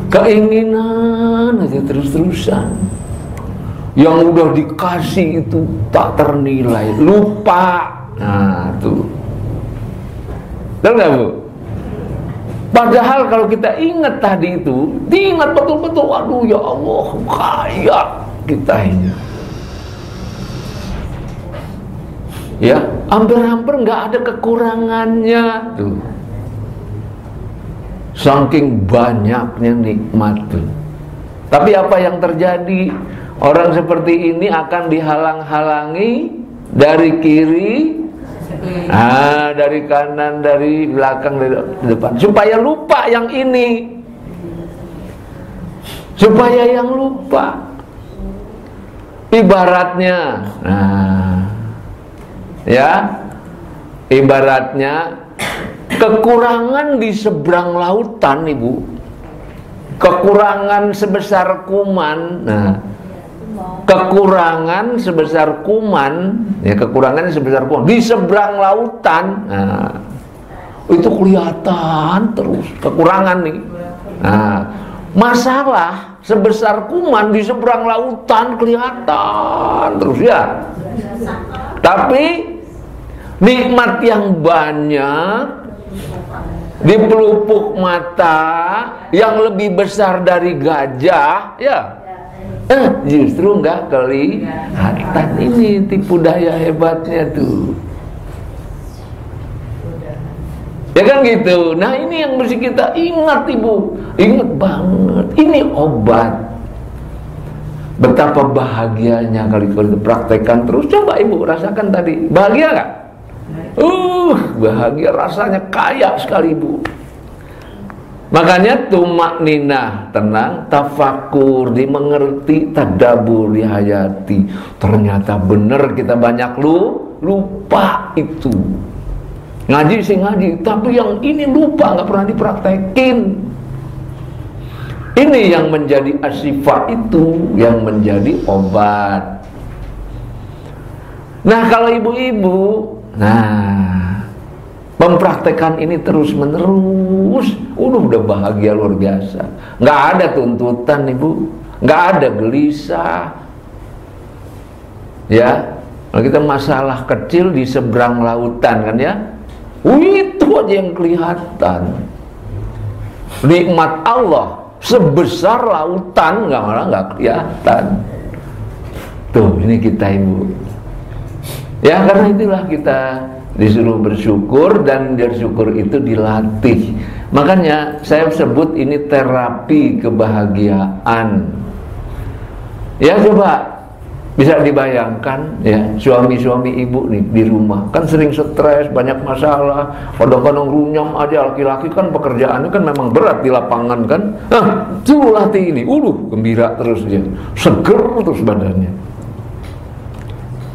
[SPEAKER 1] Keinginan aja terus-terusan. Yang udah dikasih itu tak ternilai, lupa. Nah, tuh. Betul nggak, Bu? Padahal kalau kita ingat tadi itu, diingat betul-betul, waduh ya Allah, kaya kita ini. Ya, hampir-hampir nggak ada kekurangannya tuh. Saking banyaknya nikmat tuh. Tapi apa yang terjadi? Orang seperti ini akan dihalang-halangi dari kiri Dari kanan, dari belakang, dari depan, supaya lupa yang ini, supaya yang lupa. Ibaratnya, ibaratnya kekurangan di seberang lautan, Ibu, kekurangan sebesar kuman. Kekurangan sebesar kuman, ya, kekurangannya sebesar kuman di seberang lautan. Itu kelihatan terus kekurangan nih. Masalah sebesar kuman di seberang lautan kelihatan terus, ya. Tapi nikmat yang banyak di pelupuk mata yang lebih besar dari gajah, ya, justru nggak kelihatan. Ini tipu daya hebatnya tuh, ya kan gitu. Nah, ini yang mesti kita ingat, Ibu, ingat banget. Ini obat. Betapa bahagianya kalau dipraktekkan terus. Coba Ibu rasakan tadi, bahagia nggak? Bahagia rasanya, kaya sekali, Ibu. Makanya tumak ninah, tenang, tafakur, dimengerti, tadabur, dihayati. Ternyata benar kita banyak lupa itu. Ngaji sih ngaji, tapi yang ini lupa, nggak pernah dipraktekin. Ini yang menjadi asyifa, itu yang menjadi obat. Nah, kalau ibu-ibu, mempraktekkan ini terus menerus, udah bahagia luar biasa. Nggak ada tuntutan, Ibu, nggak ada gelisah. Ya, kalau kita masalah kecil di seberang lautan, kan ya, itu aja yang kelihatan. Nikmat Allah sebesar lautan, nggak kelihatan. Tuh, ini kita, Ibu. Ya, karena itulah kita disuruh bersyukur, dan bersyukur itu dilatih. Makanya saya sebut ini terapi kebahagiaan. Ya, coba bisa dibayangkan, ya, suami-suami ibu nih di rumah kan sering stres, banyak masalah, kadang-kadang runyam aja. Laki-laki kan pekerjaannya kan memang berat di lapangan kan. Suruh latih ini, gembira terus dia, seger terus badannya.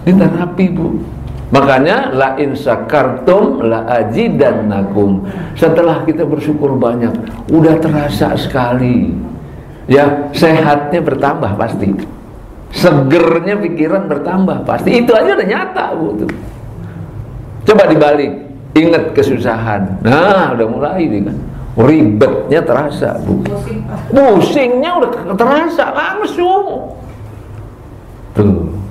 [SPEAKER 1] Diterapi, Bu. Makanya la in syakartum la azidannakum. Setelah kita bersyukur banyak, udah terasa sekali. Ya, sehatnya bertambah pasti. Segernya pikiran bertambah pasti. Itu aja udah nyata, Bu, tuh. Coba dibalik, ingat kesusahan. Nah, udah mulai nih kan. Ribetnya terasa, Bu. Pusingnya udah terasa langsung. Tuh.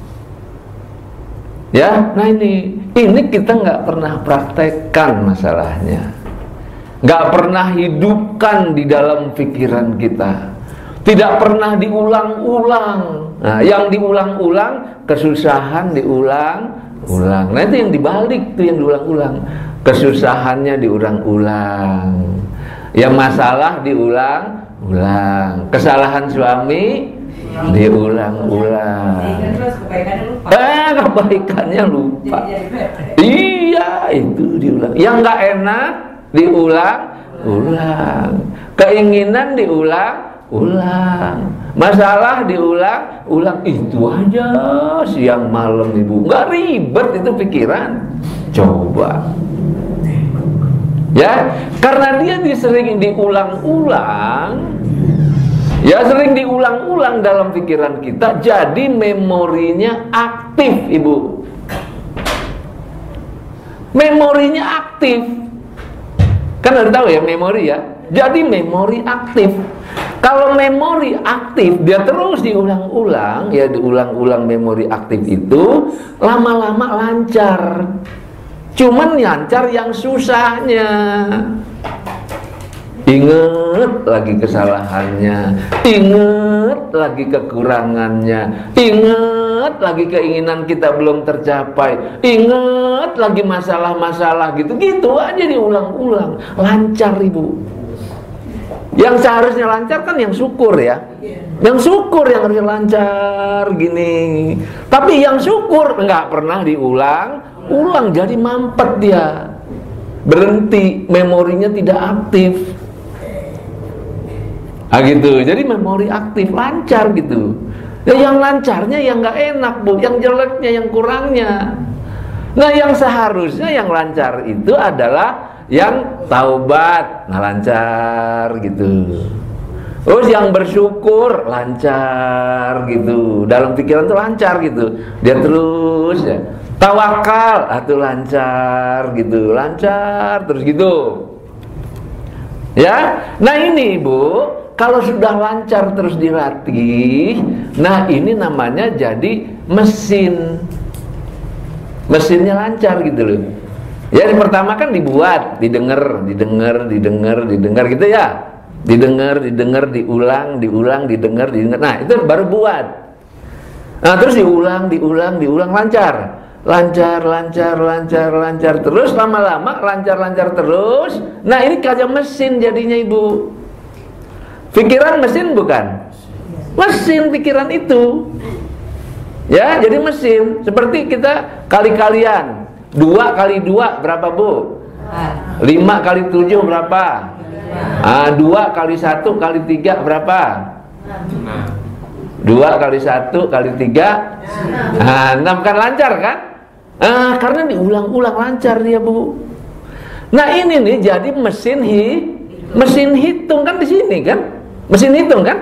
[SPEAKER 1] Ya, nah ini kita nggak pernah praktekkan masalahnya, nggak pernah hidupkan di dalam pikiran kita, tidak pernah diulang-ulang. Nah, yang diulang-ulang kesusahan diulang-ulang. Nah, itu yang dibalik tuh, yang diulang-ulang, kesusahannya diulang-ulang, ya, masalah diulang-ulang, kesalahan suami diulang-ulang. Kebaikannya lupa. Iya, itu diulang. Yang nggak enak diulang-ulang. Keinginan diulang-ulang. Masalah diulang-ulang. Itu aja siang malam, Ibu. Nggak ribet itu pikiran. Coba. Ya, karena dia sering diulang-ulang. Ya, sering diulang-ulang dalam pikiran kita, jadi memorinya aktif, Ibu. Memorinya aktif. Kan udah tahu ya memori, ya. Jadi memori aktif. Kalau memori aktif, dia terus diulang-ulang, ya, diulang-ulang memori aktif itu, lama-lama lancar. Cuman lancar yang susahnya. Ingat lagi kesalahannya, ingat lagi kekurangannya, ingat lagi keinginan kita belum tercapai, ingat lagi masalah-masalah gitu aja diulang-ulang. Lancar, Ibu. Yang seharusnya lancar kan yang syukur, ya. Yang syukur yang harusnya lancar gini. Tapi yang syukur nggak pernah diulang ulang, jadi mampet dia, berhenti, memorinya tidak aktif. Gitu. Jadi memori aktif, lancar gitu. Nah, yang lancarnya yang nggak enak, Bu, yang jeleknya, yang kurangnya. Nah, yang seharusnya yang lancar itu adalah yang taubat, nah lancar gitu. Terus yang bersyukur lancar gitu, dalam pikiran tuh lancar gitu, dia terus ya. Tawakal atau lancar gitu, lancar terus gitu. Ya, nah ini Bu, kalau sudah lancar terus dilatih, nah ini namanya jadi mesin. Mesinnya lancar gitu loh. Ya, yang pertama kan dibuat, didengar gitu ya. Didengar, diulang, didengar. Nah, itu baru buat. Nah, terus diulang lancar. Lancar terus, lama-lama lancar terus. Nah, ini kayak mesin jadinya, Ibu. Pikiran mesin bukan? Mesin pikiran itu. Ya, jadi mesin. Seperti kita kali-kalian. 2 kali 2 berapa, Bu? 5 kali 7 berapa? 2 kali 1 kali 3 berapa? 2 kali 1 kali 3 6 kan lancar kan? Karena diulang-ulang lancar dia, Bu. Nah, ini nih jadi mesin hitung kan di sini kan? Mesin hitung kan?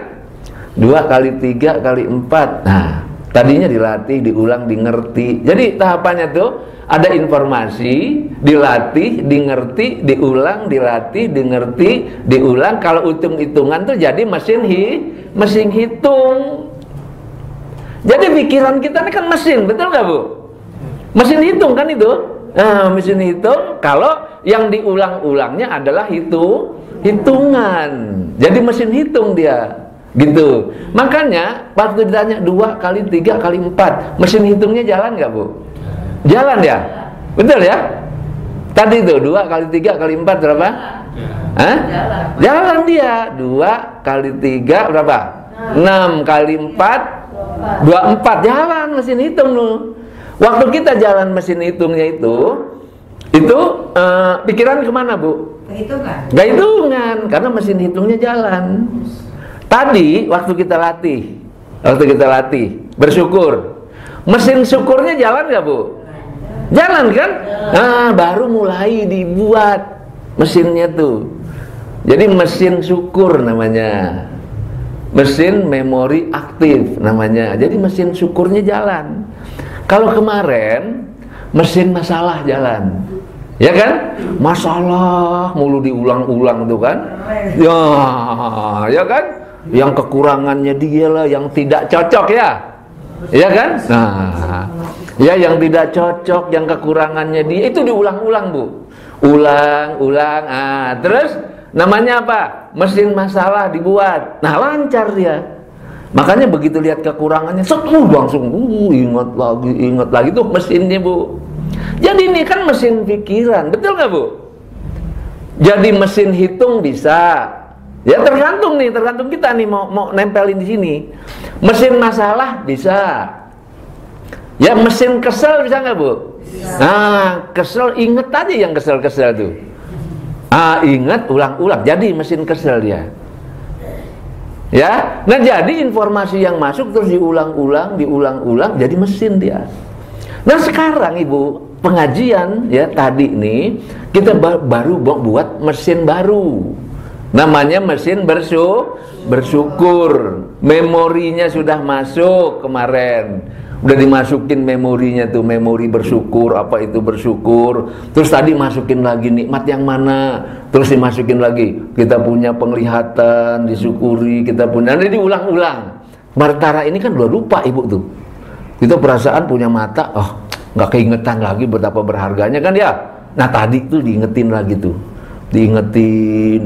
[SPEAKER 1] 2 kali 3 kali 4. Nah, tadinya dilatih, diulang, dimengerti. Jadi tahapannya tuh ada informasi, dilatih, dimengerti, diulang, dilatih, dimengerti, diulang. Kalau hitung-hitungan tuh jadi mesin hitung. Jadi pikiran kita ini kan mesin, betul nggak, Bu? Mesin hitung kan itu. Nah, mesin hitung kalau yang diulang-ulangnya adalah hitungan. Jadi mesin hitung dia. Gitu. Makanya waktu ditanya 2 kali 3 kali 4, mesin hitungnya jalan nggak, Bu? Jalan ya? Betul ya? Tadi itu 2 kali 3 kali 4 berapa? Jalan dia. 2 kali 3 berapa? 6 kali 4 24. Jalan mesin hitung loh. Waktu kita jalan mesin hitungnya itu pikiran kemana, Bu? Gak hitungan, karena mesin hitungnya jalan. Tadi waktu kita latih bersyukur, mesin syukurnya jalan nggak, Bu? Jalan kan? Nah, baru mulai dibuat mesinnya tuh. Jadi mesin syukur namanya, mesin memori aktif namanya. Jadi mesin syukurnya jalan. Kalau kemarin mesin masalah jalan, ya kan? Masalah mulu diulang-ulang tuh kan? Ya kan? Yang kekurangannya dia lah, yang tidak cocok ya, ya kan? Nah, ya yang tidak cocok, yang kekurangannya dia itu diulang-ulang, Bu. Ulang. Terus namanya apa? Mesin masalah dibuat. Nah, lancar dia. Makanya begitu lihat kekurangannya, langsung ingat lagi tuh mesinnya, Bu. Jadi ini kan mesin pikiran, betul nggak, Bu? Jadi mesin hitung bisa. Ya tergantung kita nih mau nempelin di sini. Mesin masalah bisa. Ya mesin kesel bisa nggak, Bu? Bisa. Nah, kesel inget aja yang kesel tuh. Ingat ulang-ulang. Jadi mesin kesel dia. Ya, nah jadi informasi yang masuk terus diulang-ulang jadi mesin dia. Nah sekarang Ibu pengajian ya tadi nih kita baru buat mesin baru. Namanya mesin bersyukur. Memorinya sudah masuk kemarin. Udah dimasukin memorinya tuh, memori bersyukur, apa itu bersyukur. Terus tadi masukin lagi nikmat yang mana. Terus dimasukin lagi, kita punya penglihatan, disyukuri, kita punya. Nanti diulang-ulang. Martara ini kan udah lupa Ibu tuh. Kita perasaan punya mata, nggak keingetan lagi betapa berharganya kan ya. Nah tadi tuh diingetin lagi tuh. Diingetin.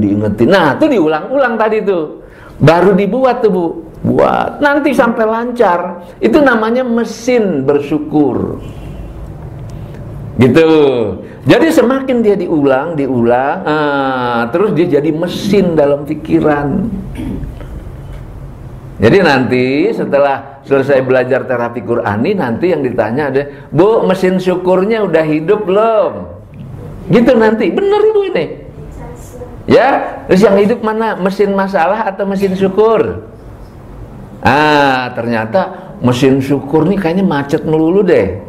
[SPEAKER 1] Nah, itu diulang-ulang tadi tuh. Baru dibuat tuh, Bu. Buat nanti sampai lancar. Itu namanya mesin bersyukur. Gitu. Jadi semakin dia diulang, terus dia jadi mesin dalam pikiran. Jadi nanti setelah selesai belajar terapi Qur'ani, nanti yang ditanya ada, Bu, mesin syukurnya udah hidup belum? Gitu nanti, bener Ibu ini. Ya, terus yang hidup mana? Mesin masalah atau mesin syukur? Ternyata mesin syukur nih kayaknya macet melulu deh.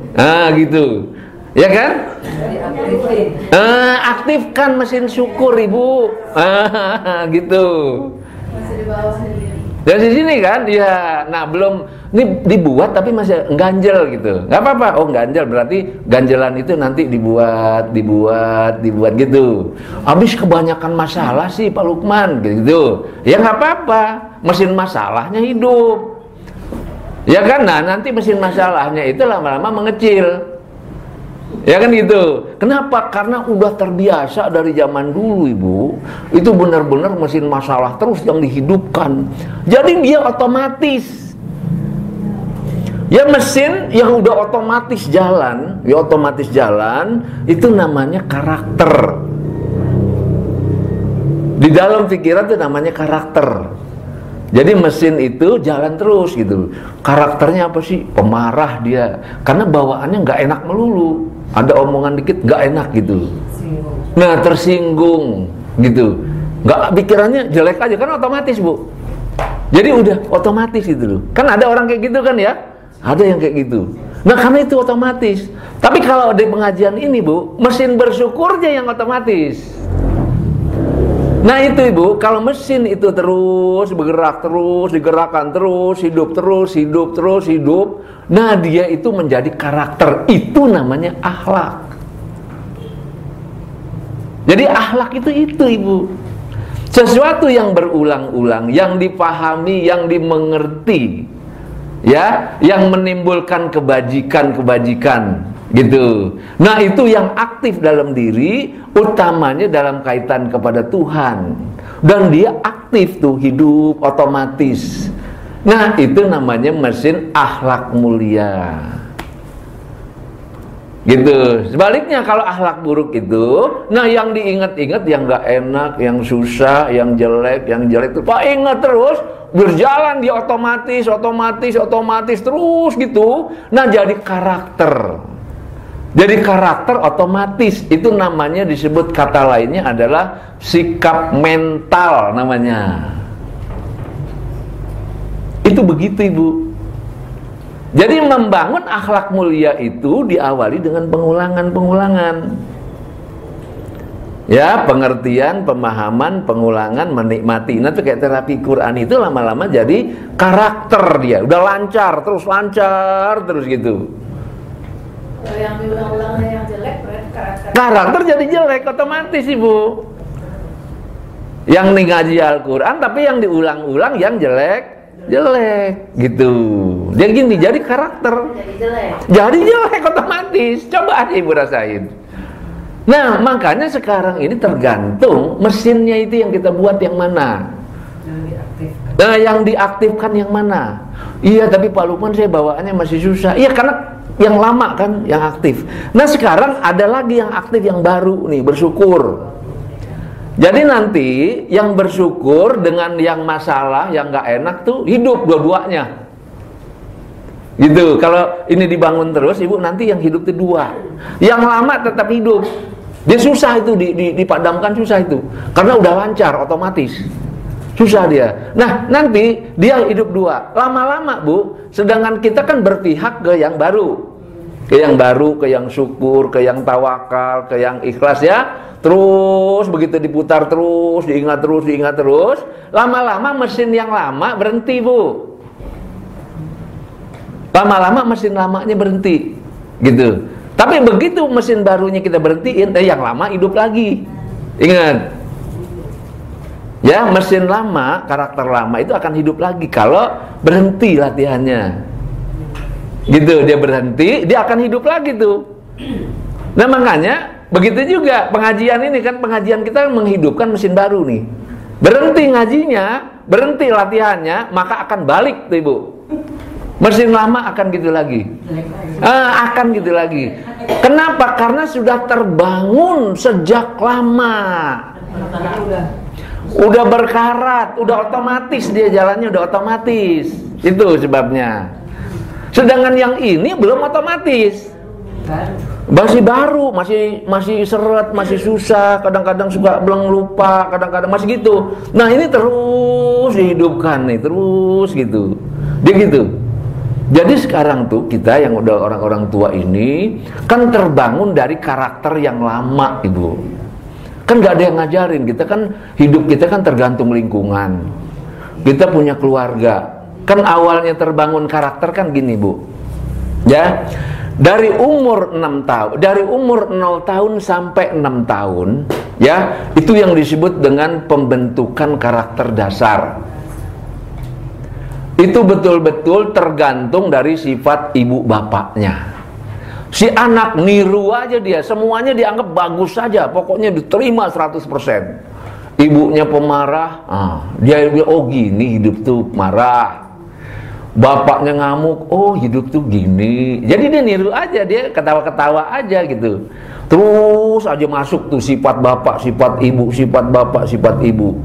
[SPEAKER 1] Gitu. Ya kan? Aktifkan mesin syukur Ibu. Gitu.
[SPEAKER 2] Masih di bawah sendiri.
[SPEAKER 1] Dari sini kan, ya. Nah belum, ini dibuat tapi masih ganjel gitu. Nggak apa-apa. Oh ganjel berarti ganjelan itu nanti dibuat gitu. Habis kebanyakan masalah sih Pak Lukman gitu. Ya nggak apa-apa. Mesin masalahnya hidup. Ya kan, nah nanti mesin masalahnya itu lama-lama mengecil. Ya kan gitu. Kenapa? Karena udah terbiasa dari zaman dulu Ibu. Itu benar-benar mesin masalah terus yang dihidupkan. Jadi dia otomatis. Ya mesin yang udah otomatis jalan, itu namanya karakter. Di dalam pikiran itu namanya karakter. Jadi mesin itu jalan terus gitu. Karakternya apa sih? Pemarah dia. Karena bawaannya nggak enak melulu. Ada omongan dikit nggak enak gitu. Nah tersinggung gitu. Nggak, pikirannya jelek aja kan otomatis Bu. Jadi udah otomatis gitu loh. Kan ada orang kayak gitu kan ya. Ada yang kayak gitu. Nah karena itu otomatis. Tapi kalau di pengajian ini Bu, mesin bersyukurnya yang otomatis. Nah itu Ibu, kalau mesin itu terus bergerak terus, digerakkan terus, hidup. Nah dia itu menjadi karakter. Itu namanya akhlak. Jadi akhlak itu Ibu. Sesuatu yang berulang-ulang, yang dipahami, yang dimengerti, ya, yang menimbulkan kebajikan gitu. Nah itu yang aktif dalam diri, utamanya dalam kaitan kepada Tuhan. Dan dia aktif tuh, hidup otomatis. Nah itu namanya mesin akhlak mulia. Gitu. Sebaliknya kalau akhlak buruk itu, nah yang diingat-ingat yang gak enak, yang susah, yang jelek itu Pak ingat terus, berjalan dia otomatis terus gitu. Nah jadi karakter. Jadi karakter otomatis. Itu namanya disebut, kata lainnya adalah sikap mental namanya. Itu begitu Ibu. Jadi membangun akhlak mulia itu diawali dengan pengulangan. Ya, pengertian, pemahaman, pengulangan, menikmati. Nah itu kayak terapi Quran itu lama-lama jadi karakter dia. Udah lancar terus gitu.
[SPEAKER 2] Kalau yang diulang-ulangnya yang jelek berarti
[SPEAKER 1] karakter jadi jelek otomatis Ibu. Yang ngaji Al-Quran tapi yang diulang-ulang yang jelek gitu. Jadi gini, jadi karakter jadi jelek otomatis. Coba aja Ibu rasain. Nah makanya sekarang ini tergantung mesinnya itu yang kita buat yang mana. Nah yang diaktifkan yang mana. Iya tapi Pak Lukman saya bawaannya masih susah. Iya karena yang lama kan yang aktif. Nah sekarang ada lagi yang aktif yang baru nih, bersyukur. Jadi nanti yang bersyukur dengan yang masalah, yang gak enak tuh hidup dua-duanya. Gitu. Kalau ini dibangun terus Ibu, nanti yang hidup itu dua. Yang lama tetap hidup. Dia susah itu dipadamkan, susah itu. Karena udah lancar otomatis. Susah dia. Nah nanti dia hidup dua. Lama-lama Bu, sedangkan kita kan berpihak ke yang baru. Ke yang syukur, ke yang tawakal, ke yang ikhlas ya. Terus begitu diputar terus, diingat terus. Lama-lama mesin yang lama berhenti Bu. Lama-lama mesin lamanya berhenti. Gitu. Tapi begitu mesin barunya kita berhentiin, yang lama hidup lagi. Ingat. Ya, mesin lama, karakter lama itu akan hidup lagi kalau berhenti latihannya. Gitu, dia berhenti, dia akan hidup lagi tuh. Nah makanya begitu juga pengajian ini kan, pengajian kita menghidupkan mesin baru nih. Berhenti ngajinya, berhenti latihannya, maka akan balik tuh Ibu. Mesin lama akan gitu lagi. Akan gitu lagi. Kenapa? Karena sudah terbangun sejak lama. Udah berkarat, udah otomatis dia jalannya, udah otomatis. Itu sebabnya. Sedangkan yang ini belum otomatis. Masih baru, masih seret, masih susah, kadang-kadang suka belum lupa, kadang-kadang masih gitu. Nah, ini terus dihidupkan nih, terus gitu. Dia gitu. Jadi sekarang tuh kita yang udah orang-orang tua ini kan terbangun dari karakter yang lama, Ibu. Kan gak ada yang ngajarin, kita kan hidup kita kan tergantung lingkungan. Kita punya keluarga. Kan awalnya terbangun karakter kan gini, Bu. Ya. Dari umur 6 tahun, dari umur 0 tahun sampai 6 tahun, ya, itu yang disebut dengan pembentukan karakter dasar. Itu betul-betul tergantung dari sifat ibu bapaknya. Si anak niru aja dia, semuanya dianggap bagus saja, pokoknya diterima 100%. Ibunya pemarah, dia bilang, oh gini hidup tuh marah. Bapaknya ngamuk, oh hidup tuh gini. Jadi dia niru aja, dia ketawa-ketawa aja gitu. Terus aja masuk tuh sifat bapak, sifat ibu, sifat bapak, sifat ibu.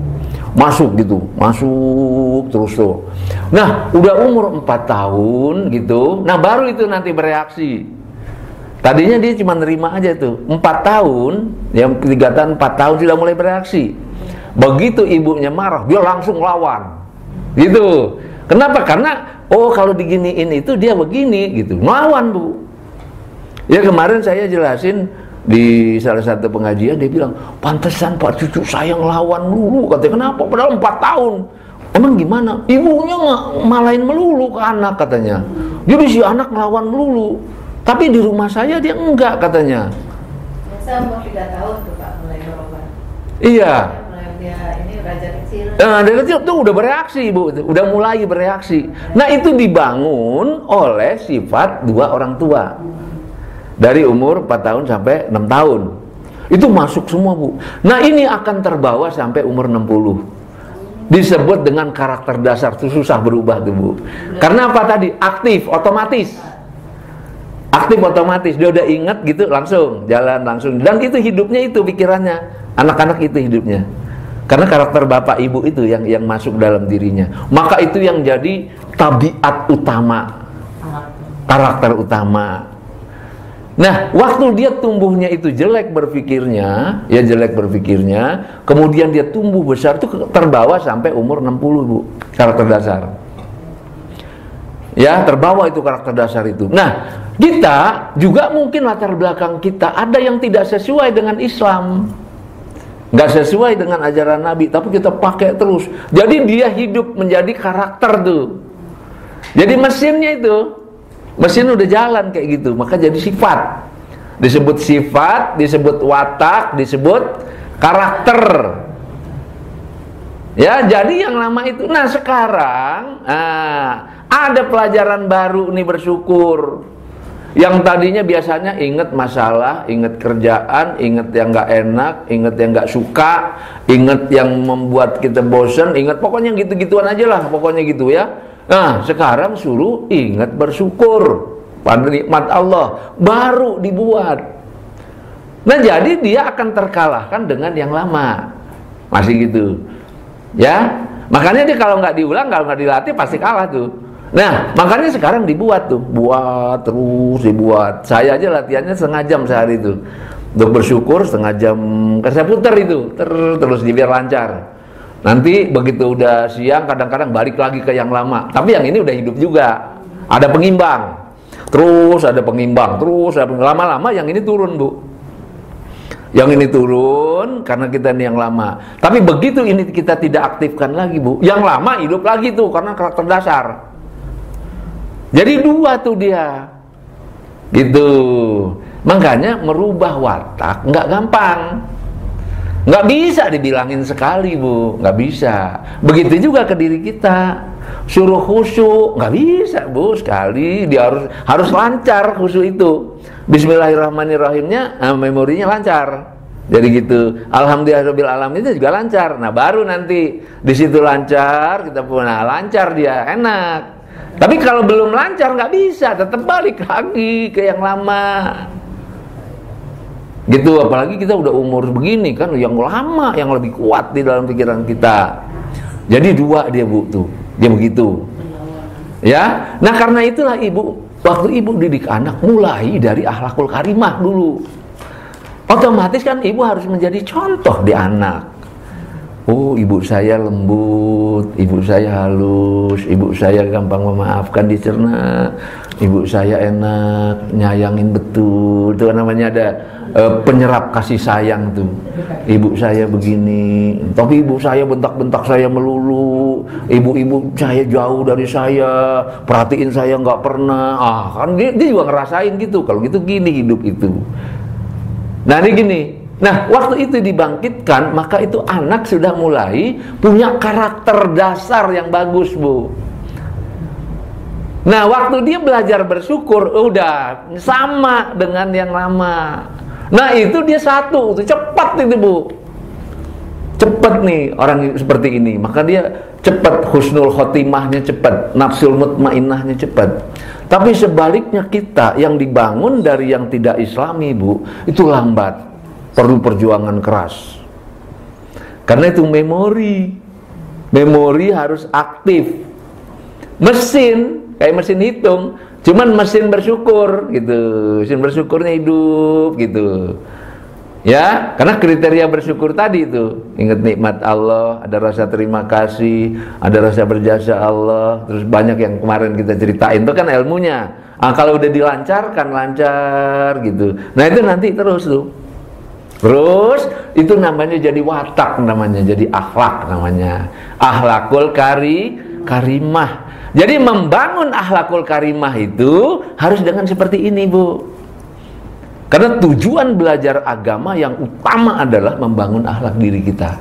[SPEAKER 1] Masuk gitu, masuk terus tuh. Nah, udah umur 4 tahun gitu. Nah, baru itu nanti bereaksi. Tadinya dia cuma nerima aja tuh. 4 tahun, yang 3 tahun, 4 tahun sudah mulai bereaksi. Begitu ibunya marah, dia langsung lawan. Gitu. Kenapa? Karena oh kalau diginiin itu dia begini gitu, melawan, Bu. Ya kemarin saya jelasin di salah satu pengajian, dia bilang pantesan Pak cucu saya ngelawan melulu. Katanya kenapa? Padahal 4 tahun. Emang gimana? Ibunya malahin melulu ke anak katanya. Jadi si anak ngelawan melulu. Tapi di rumah saya dia enggak katanya.
[SPEAKER 2] Saya umur 3 tahun tuh Pak mulai berubah.
[SPEAKER 1] Iya.
[SPEAKER 2] Dia ini raja kecil.
[SPEAKER 1] Dari kecil tuh udah bereaksi, Bu, udah mulai bereaksi. Nah, itu dibangun oleh sifat dua orang tua. Dari umur 4 tahun sampai 6 tahun. Itu masuk semua, Bu. Nah, ini akan terbawa sampai umur 60. Disebut dengan karakter dasar, itu susah berubah tuh, Bu. Karena apa tadi? Aktif, otomatis. Aktif otomatis, dia udah ingat gitu langsung jalan langsung. Dan itu hidupnya itu pikirannya. Anak-anak itu hidupnya. Karena karakter bapak ibu itu yang masuk dalam dirinya. Maka itu yang jadi tabiat utama, karakter utama. Nah, waktu dia tumbuhnya itu jelek berpikirnya, ya jelek berpikirnya, kemudian dia tumbuh besar itu terbawa sampai umur 60, Bu, karakter dasar. Ya, terbawa itu karakter dasar itu. Nah, kita juga mungkin latar belakang kita ada yang tidak sesuai dengan Islam. Nggak sesuai dengan ajaran Nabi, tapi kita pakai terus. Jadi dia hidup menjadi karakter tuh. Jadi mesinnya itu, mesin udah jalan kayak gitu, maka jadi sifat. Disebut sifat, disebut watak, disebut karakter. Ya, jadi yang lama itu. Nah sekarang, ada pelajaran baru nih, bersyukur. Yang tadinya biasanya ingat masalah, ingat kerjaan, ingat yang nggak enak, ingat yang nggak suka, ingat yang membuat kita bosan, ingat pokoknya gitu-gituan aja lah, pokoknya gitu ya. Nah, sekarang suruh ingat bersyukur pada nikmat Allah, baru dibuat. Nah, jadi dia akan terkalahkan dengan yang lama, masih gitu, ya. Makanya dia kalau nggak diulang, kalau nggak dilatih pasti kalah tuh. Nah, makanya sekarang dibuat tuh, buat terus dibuat. Saya aja latihannya setengah jam sehari itu. Untuk bersyukur setengah jam, saya putar itu, terus biar lancar. Nanti begitu udah siang, kadang-kadang balik lagi ke yang lama. Tapi yang ini udah hidup juga. Ada pengimbang. Terus ada pengimbang, terus ada lama-lama yang ini turun, Bu. Yang ini turun karena kita ini yang lama. Tapi begitu ini kita tidak aktifkan lagi, Bu, yang lama hidup lagi tuh karena karakter dasar. Jadi dua tuh dia, gitu. Makanya merubah watak nggak gampang, nggak bisa dibilangin sekali, Bu, nggak bisa. Begitu juga ke diri kita, suruh khusyuk nggak bisa, Bu, sekali. Dia harus lancar khusyuk itu. Bismillahirrahmanirrahimnya, memorinya lancar. Jadi gitu. Alhamdulillahirabbil alamin itu juga lancar. Nah baru nanti di situ lancar, kita punya lancar dia enak. Tapi kalau belum lancar nggak bisa, tetap balik lagi ke yang lama. Gitu, apalagi kita udah umur begini kan, yang lama, yang lebih kuat di dalam pikiran kita. Jadi dua dia Bu tuh, dia begitu. Ya, nah karena itulah ibu, waktu ibu didik anak mulai dari akhlakul karimah dulu. Otomatis kan ibu harus menjadi contoh di anak. Oh, ibu saya lembut, ibu saya halus, ibu saya gampang memaafkan, dicerna, ibu saya enak, nyayangin betul. Itu namanya ada penyerap kasih sayang tuh. Ibu saya begini, tapi ibu saya bentak-bentak saya melulu. Ibu-ibu saya jauh dari saya, perhatiin saya nggak pernah. Kan dia juga ngerasain gitu. Kalau gitu gini hidup itu. Nah ini gini. Nah, waktu itu dibangkitkan, maka itu anak sudah mulai punya karakter dasar yang bagus, Bu. Nah, waktu dia belajar bersyukur, udah sama dengan yang lama. Nah, itu dia satu, cepat itu, Bu. Cepat nih orang seperti ini, maka dia cepat, husnul khotimahnya cepat, nafsul mutmainnahnya cepat. Tapi sebaliknya kita yang dibangun dari yang tidak Islami, Bu, itu lambat. Perlu perjuangan keras. Karena itu memori harus aktif. Mesin kayak mesin hitung, cuman mesin bersyukur gitu. Mesin bersyukurnya hidup gitu. Ya, karena kriteria bersyukur tadi itu, ingat nikmat Allah, ada rasa terima kasih, ada rasa berjasa Allah, terus banyak yang kemarin kita ceritain itu kan ilmunya. Kalau udah dilancarkan, lancar gitu. Nah, itu nanti terus tuh. Terus itu namanya jadi watak, namanya jadi akhlak, namanya akhlakul karimah. Jadi membangun akhlakul karimah itu harus dengan seperti ini, Bu. Karena tujuan belajar agama yang utama adalah membangun akhlak diri kita.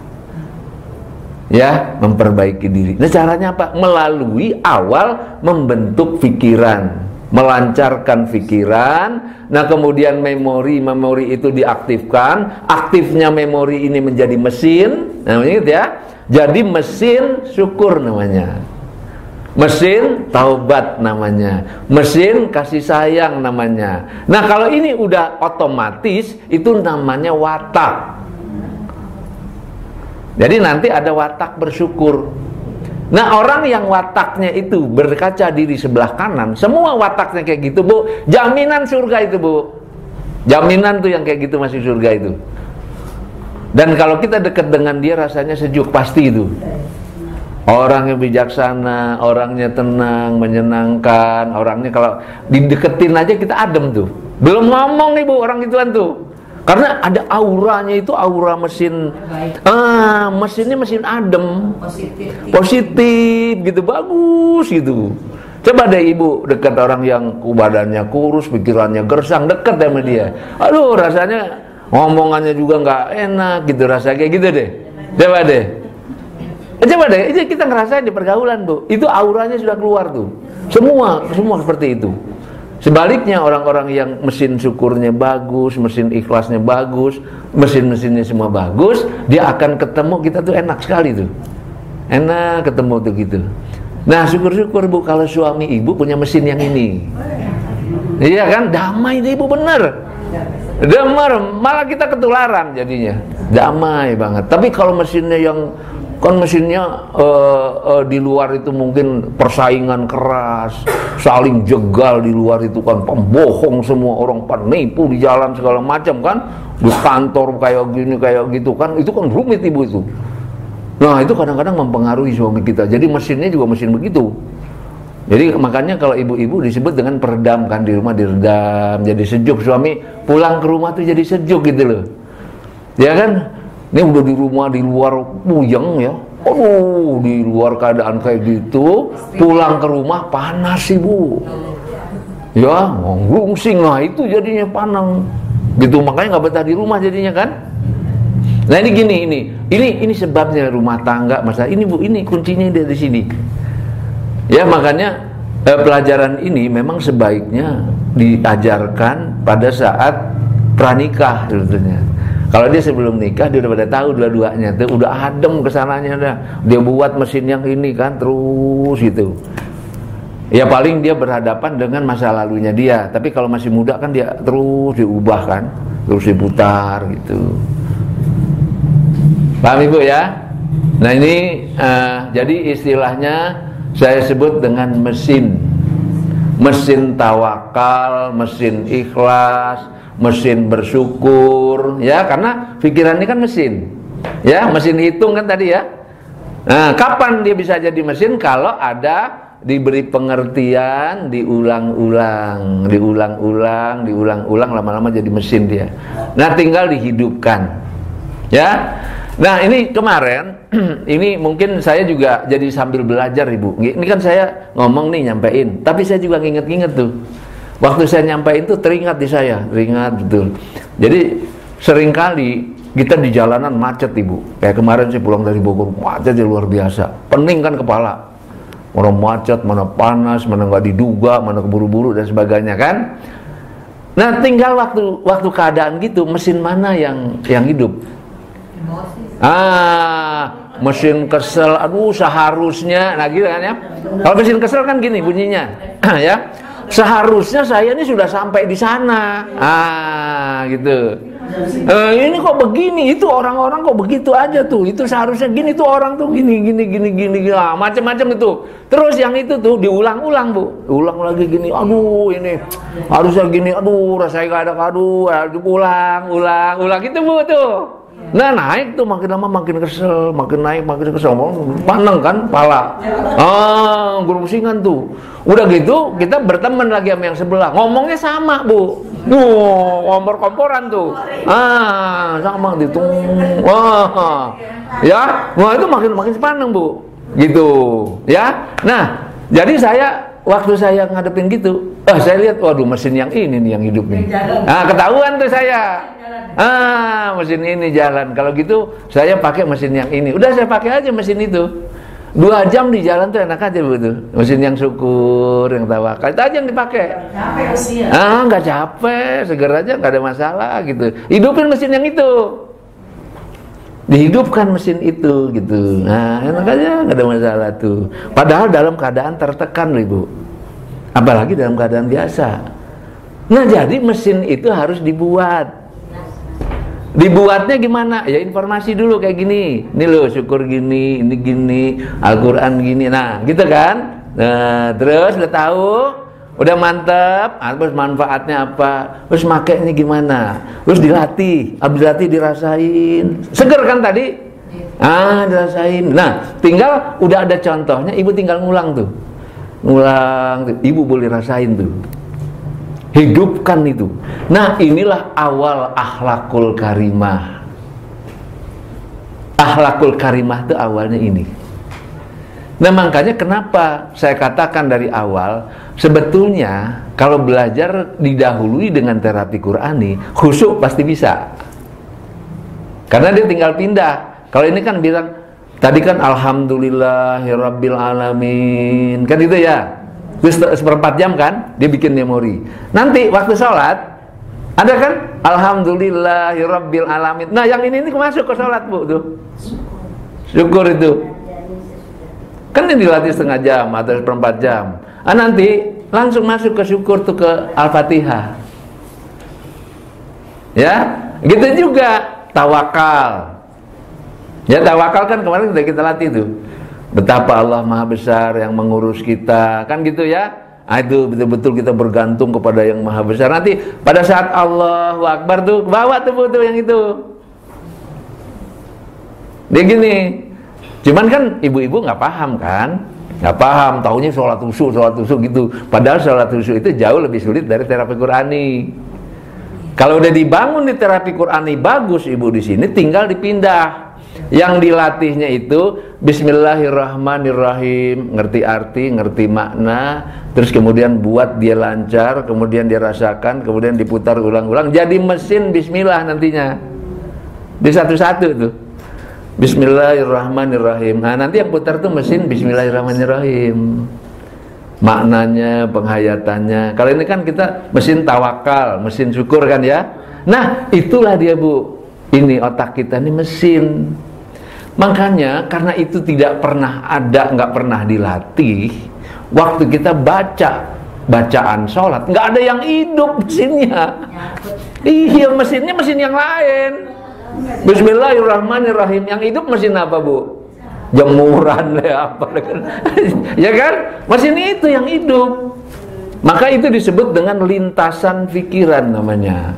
[SPEAKER 1] Ya, memperbaiki diri. Nah, caranya apa? Melalui awal membentuk pikiran, melancarkan pikiran. Nah, kemudian memori itu diaktifkan. Aktifnya memori ini menjadi mesin, namanya gitu ya. Jadi mesin syukur namanya, mesin taubat namanya, mesin kasih sayang namanya. Nah, kalau ini udah otomatis, itu namanya watak. Jadi nanti ada watak bersyukur. Nah, orang yang wataknya itu berkaca diri sebelah kanan, semua wataknya kayak gitu, Bu, jaminan surga itu, Bu. Jaminan tuh yang kayak gitu masih surga itu. Dan kalau kita dekat dengan dia rasanya sejuk, pasti itu. Orang yang bijaksana, orangnya tenang, menyenangkan, orangnya kalau dideketin aja kita adem tuh. Belum ngomong nih, Bu, orang gituan tuh. Karena ada auranya itu, aura mesin, mesinnya mesin adem, positif gitu, bagus gitu. Coba deh ibu dekat orang yang badannya kurus, pikirannya gersang, dekat sama dia. Aduh, rasanya ngomongannya juga nggak enak gitu, rasanya kayak gitu deh. Coba deh, itu kita ngerasain di pergaulan, Bu. Itu auranya sudah keluar tuh. Semua seperti itu. Sebaliknya orang-orang yang mesin syukurnya bagus, mesin ikhlasnya bagus, mesin-mesinnya semua bagus, dia akan ketemu kita tuh enak sekali tuh. Enak ketemu tuh gitu. Nah, syukur-syukur, Bu, kalau suami ibu punya mesin yang ini. Iya kan, damai deh ibu, bener. Damai, malah kita ketularan jadinya. Damai banget. Tapi kalau mesinnya yang kan mesinnya di luar itu mungkin persaingan keras, saling jegal di luar itu kan, pembohong semua, orang penipu di jalan segala macam kan, di kantor kayak gini kayak gitu kan, itu kan rumit ibu itu. Nah, itu kadang-kadang mempengaruhi suami kita. Jadi mesinnya juga mesin begitu. Jadi makanya kalau ibu-ibu disebut dengan peredam kan, di rumah diredam, jadi sejuk, suami pulang ke rumah tuh jadi sejuk gitu loh. Ya kan? Ini udah di rumah, di luar puyeng ya. Aduh, di luar keadaan kayak gitu, pulang ke rumah panas sih, Bu. Ya, ngungsing lah, itu jadinya panang. Gitu, makanya nggak betah di rumah jadinya kan. Nah, ini gini, ini sebabnya rumah tangga masalah ini, Bu. Ini kuncinya dari sini. Ya, makanya pelajaran ini memang sebaiknya diajarkan pada saat pranikah sebetulnya. Kalau dia sebelum nikah, dia udah pada tahu dua-duanya tuh, udah adem kesananya dah. Dia buat mesin yang ini kan terus gitu. Ya paling dia berhadapan dengan masa lalunya dia. Tapi kalau masih muda kan dia terus diubah kan. terus diputar gitu. Paham Ibu ya? Nah ini jadi istilahnya saya sebut dengan mesin tawakal, mesin ikhlas, mesin bersyukur, ya, karena pikiran ini kan mesin, ya, mesin hitung kan tadi ya. Nah, kapan dia bisa jadi mesin? Kalau ada diberi pengertian, diulang-ulang, lama-lama jadi mesin dia. Nah, tinggal dihidupkan, ya. Nah, ini kemarin, ini mungkin saya juga jadi sambil belajar Ibu. Ini kan saya ngomong nih, nyampein, tapi saya juga nginget-nginget tuh. Waktu saya nyampein tuh teringat di saya, teringat betul. Jadi seringkali kita di jalanan macet Ibu. Kayak kemarin saya pulang dari Bogor, macet luar biasa. Pening kan kepala. Mana macet, mana panas, mana nggak diduga, mana keburu-buru dan sebagainya kan. Nah, tinggal waktu keadaan gitu, mesin mana yang hidup? Mesin kesel, aduh seharusnya, nah gitu kan ya. Kalau mesin kesel kan gini bunyinya, ya. Seharusnya saya ini sudah sampai di sana, gitu. Ini kok begini, itu orang-orang kok begitu aja tuh. Itu seharusnya gini, tuh orang tuh gini, macam-macam itu. Terus yang itu tuh diulang-ulang Bu, ulang lagi gini. Aduh ini harusnya gini, aduh rasanya gak ada kado, ulang gitu Bu tuh. Nah naik tuh makin lama makin kesel, makin naik makin kesel, paneng kan pala, gerusingan tuh. Udah gitu kita berteman lagi sama yang sebelah, ngomongnya sama Bu, kompor-komporan tuh, sama gitu, ya, wah itu makin sepaneng Bu, gitu, ya. Nah jadi saya waktu saya ngadepin gitu, saya lihat, waduh mesin yang ini nih yang hidup nih, ketahuan tuh saya. Mesin ini jalan. Kalau gitu saya pakai mesin yang ini. Udah saya pakai aja mesin itu. 2 jam di jalan tuh enak aja betul. Mesin yang syukur, yang tawakal, itu aja yang dipakai. Nggak capek, seger aja, nggak ada masalah gitu. Hidupin mesin yang itu. Dihidupkan mesin itu gitu. Nah, enak aja, nggak ada masalah tuh. Padahal dalam keadaan tertekan loh Ibu. Apalagi dalam keadaan biasa. Nah, jadi mesin itu harus dibuat. Dibuatnya gimana? Ya informasi dulu kayak gini. Ini loh syukur gini, ini gini, Al-Quran gini. Nah gitu kan. Nah terus udah tahu, udah mantep. Terus manfaatnya apa? Terus makainya gimana? Terus dilatih. Habis dilatih dirasain. Seger kan tadi? Dirasain. Nah tinggal udah ada contohnya. Ibu tinggal ngulang tuh. Ibu boleh rasain tuh. Hidupkan itu. Nah inilah awal akhlakul karimah. Akhlakul karimah itu awalnya ini. Nah makanya kenapa saya katakan dari awal, sebetulnya kalau belajar didahului dengan terapi Qurani, khusyuk pasti bisa. Karena dia tinggal pindah. Kalau ini kan bilang, tadi kan alhamdulillahirabbil alamin, kan itu ya. Terus 1/4 jam kan dia bikin memori. Nanti waktu sholat ada kan alhamdulillahirabbil alamin. Nah yang ini masuk ke sholat Bu tuh. Syukur itu. Kan ini dilatih 1/2 jam atau 1/4 jam. Nanti langsung masuk ke syukur tuh ke Al-Fatihah. Ya, gitu juga tawakal. Ya tawakal kan kemarin sudah kita latih tuh. Betapa Allah Maha Besar yang mengurus kita, kan gitu ya. Itu betul-betul kita bergantung kepada yang Maha Besar. Nanti pada saat Allahu Akbar tuh bawa tuh yang itu. Dia gini. Cuman kan ibu-ibu nggak paham kan? Nggak paham, taunya sholat khusyuk gitu. Padahal sholat khusyuk itu jauh lebih sulit dari terapi Qurani. Kalau udah dibangun di terapi Qurani bagus ibu di sini, tinggal dipindah. Yang dilatihnya itu Bismillahirrahmanirrahim, ngerti arti, ngerti makna, terus kemudian buat dia lancar, kemudian dia rasakan, kemudian diputar ulang-ulang, jadi mesin Bismillah nantinya. Di satu-satu tuh Bismillahirrahmanirrahim. Nah nanti yang putar tuh mesin Bismillahirrahmanirrahim, maknanya, penghayatannya. Kalau ini kan kita mesin tawakal, mesin syukur kan ya. Nah itulah dia Bu. Ini otak kita ini mesin. Makanya karena itu tidak pernah ada, nggak pernah dilatih. Waktu kita baca bacaan sholat, nggak ada yang hidup mesinnya. Iya, mesinnya mesin yang lain. Bismillahirrahmanirrahim. Yang hidup mesin apa, Bu? Jemuran ya apa kan? Ya kan? Mesin itu yang hidup. Maka itu disebut dengan lintasan pikiran namanya.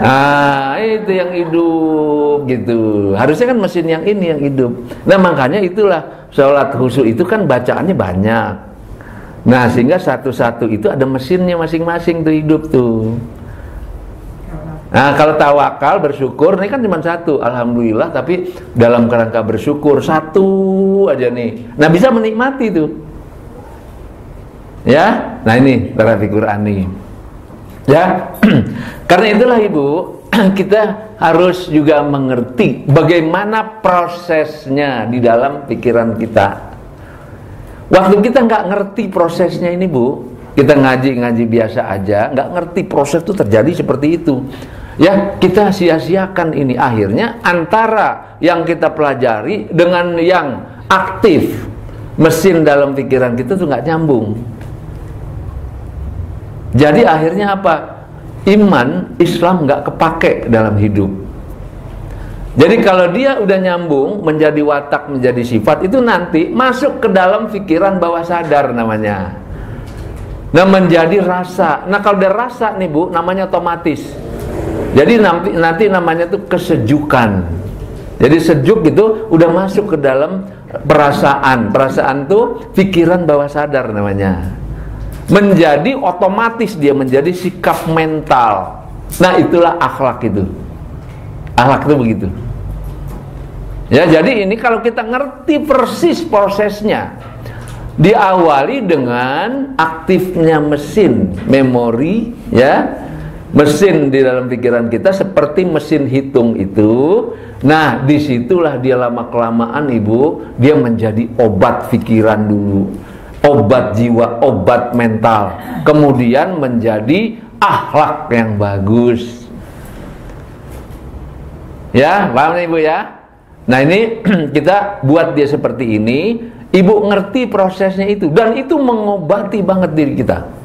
[SPEAKER 1] Ah, itu yang hidup gitu. Harusnya kan mesin yang ini yang hidup. Nah, makanya itulah sholat khusyuk itu kan bacaannya banyak. Nah, sehingga satu-satu itu ada mesinnya masing-masing tuh hidup tuh. Nah, kalau tawakal bersyukur ini kan cuma satu, alhamdulillah, tapi dalam kerangka bersyukur satu aja nih. Nah, bisa menikmati tuh. Ya, nah ini terapi Quran nih. Ya, karena itulah Ibu, kita harus juga mengerti bagaimana prosesnya di dalam pikiran kita. Waktu kita nggak ngerti prosesnya ini, Bu, kita ngaji biasa aja, nggak ngerti proses itu terjadi seperti itu. Ya, kita sia-siakan ini. Akhirnya antara yang kita pelajari dengan yang aktif, mesin dalam pikiran kita tuh nggak nyambung. Jadi akhirnya apa? Iman Islam nggak kepake dalam hidup. Jadi kalau dia udah nyambung menjadi watak, menjadi sifat, itu nanti masuk ke dalam pikiran bawah sadar namanya. Nah, menjadi rasa. Nah, kalau udah rasa nih, Bu, namanya otomatis. Jadi nanti namanya tuh kesejukan. Jadi sejuk gitu udah masuk ke dalam perasaan. Perasaan tuh pikiran bawah sadar namanya. Menjadi otomatis dia menjadi sikap mental. Nah, itulah akhlak itu. Akhlak itu begitu. Ya, jadi ini kalau kita ngerti persis prosesnya, diawali dengan aktifnya mesin memori, ya. Mesin di dalam pikiran kita seperti mesin hitung itu. Nah, disitulah dia lama-kelamaan, Ibu, dia menjadi obat pikiran dulu, obat jiwa, obat mental, kemudian menjadi akhlak yang bagus. Ya, paham nih, Ibu ya? Nah, ini kita buat dia seperti ini. Ibu ngerti prosesnya itu, dan itu mengobati banget diri kita.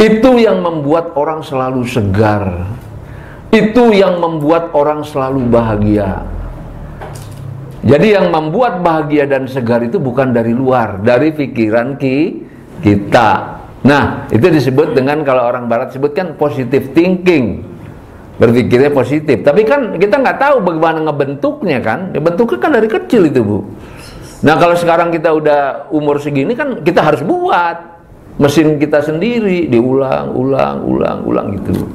[SPEAKER 1] Itu yang membuat orang selalu segar. Itu yang membuat orang selalu bahagia. Jadi yang membuat bahagia dan segar itu bukan dari luar, dari pikiran kita. Nah, itu disebut dengan, kalau orang barat sebutkan positive thinking. Berpikirnya positif. Tapi kan kita nggak tahu bagaimana ngebentuknya kan. Bentuknya kan dari kecil itu, Bu. Nah, kalau sekarang kita udah umur segini kan kita harus buat mesin kita sendiri, diulang gitu.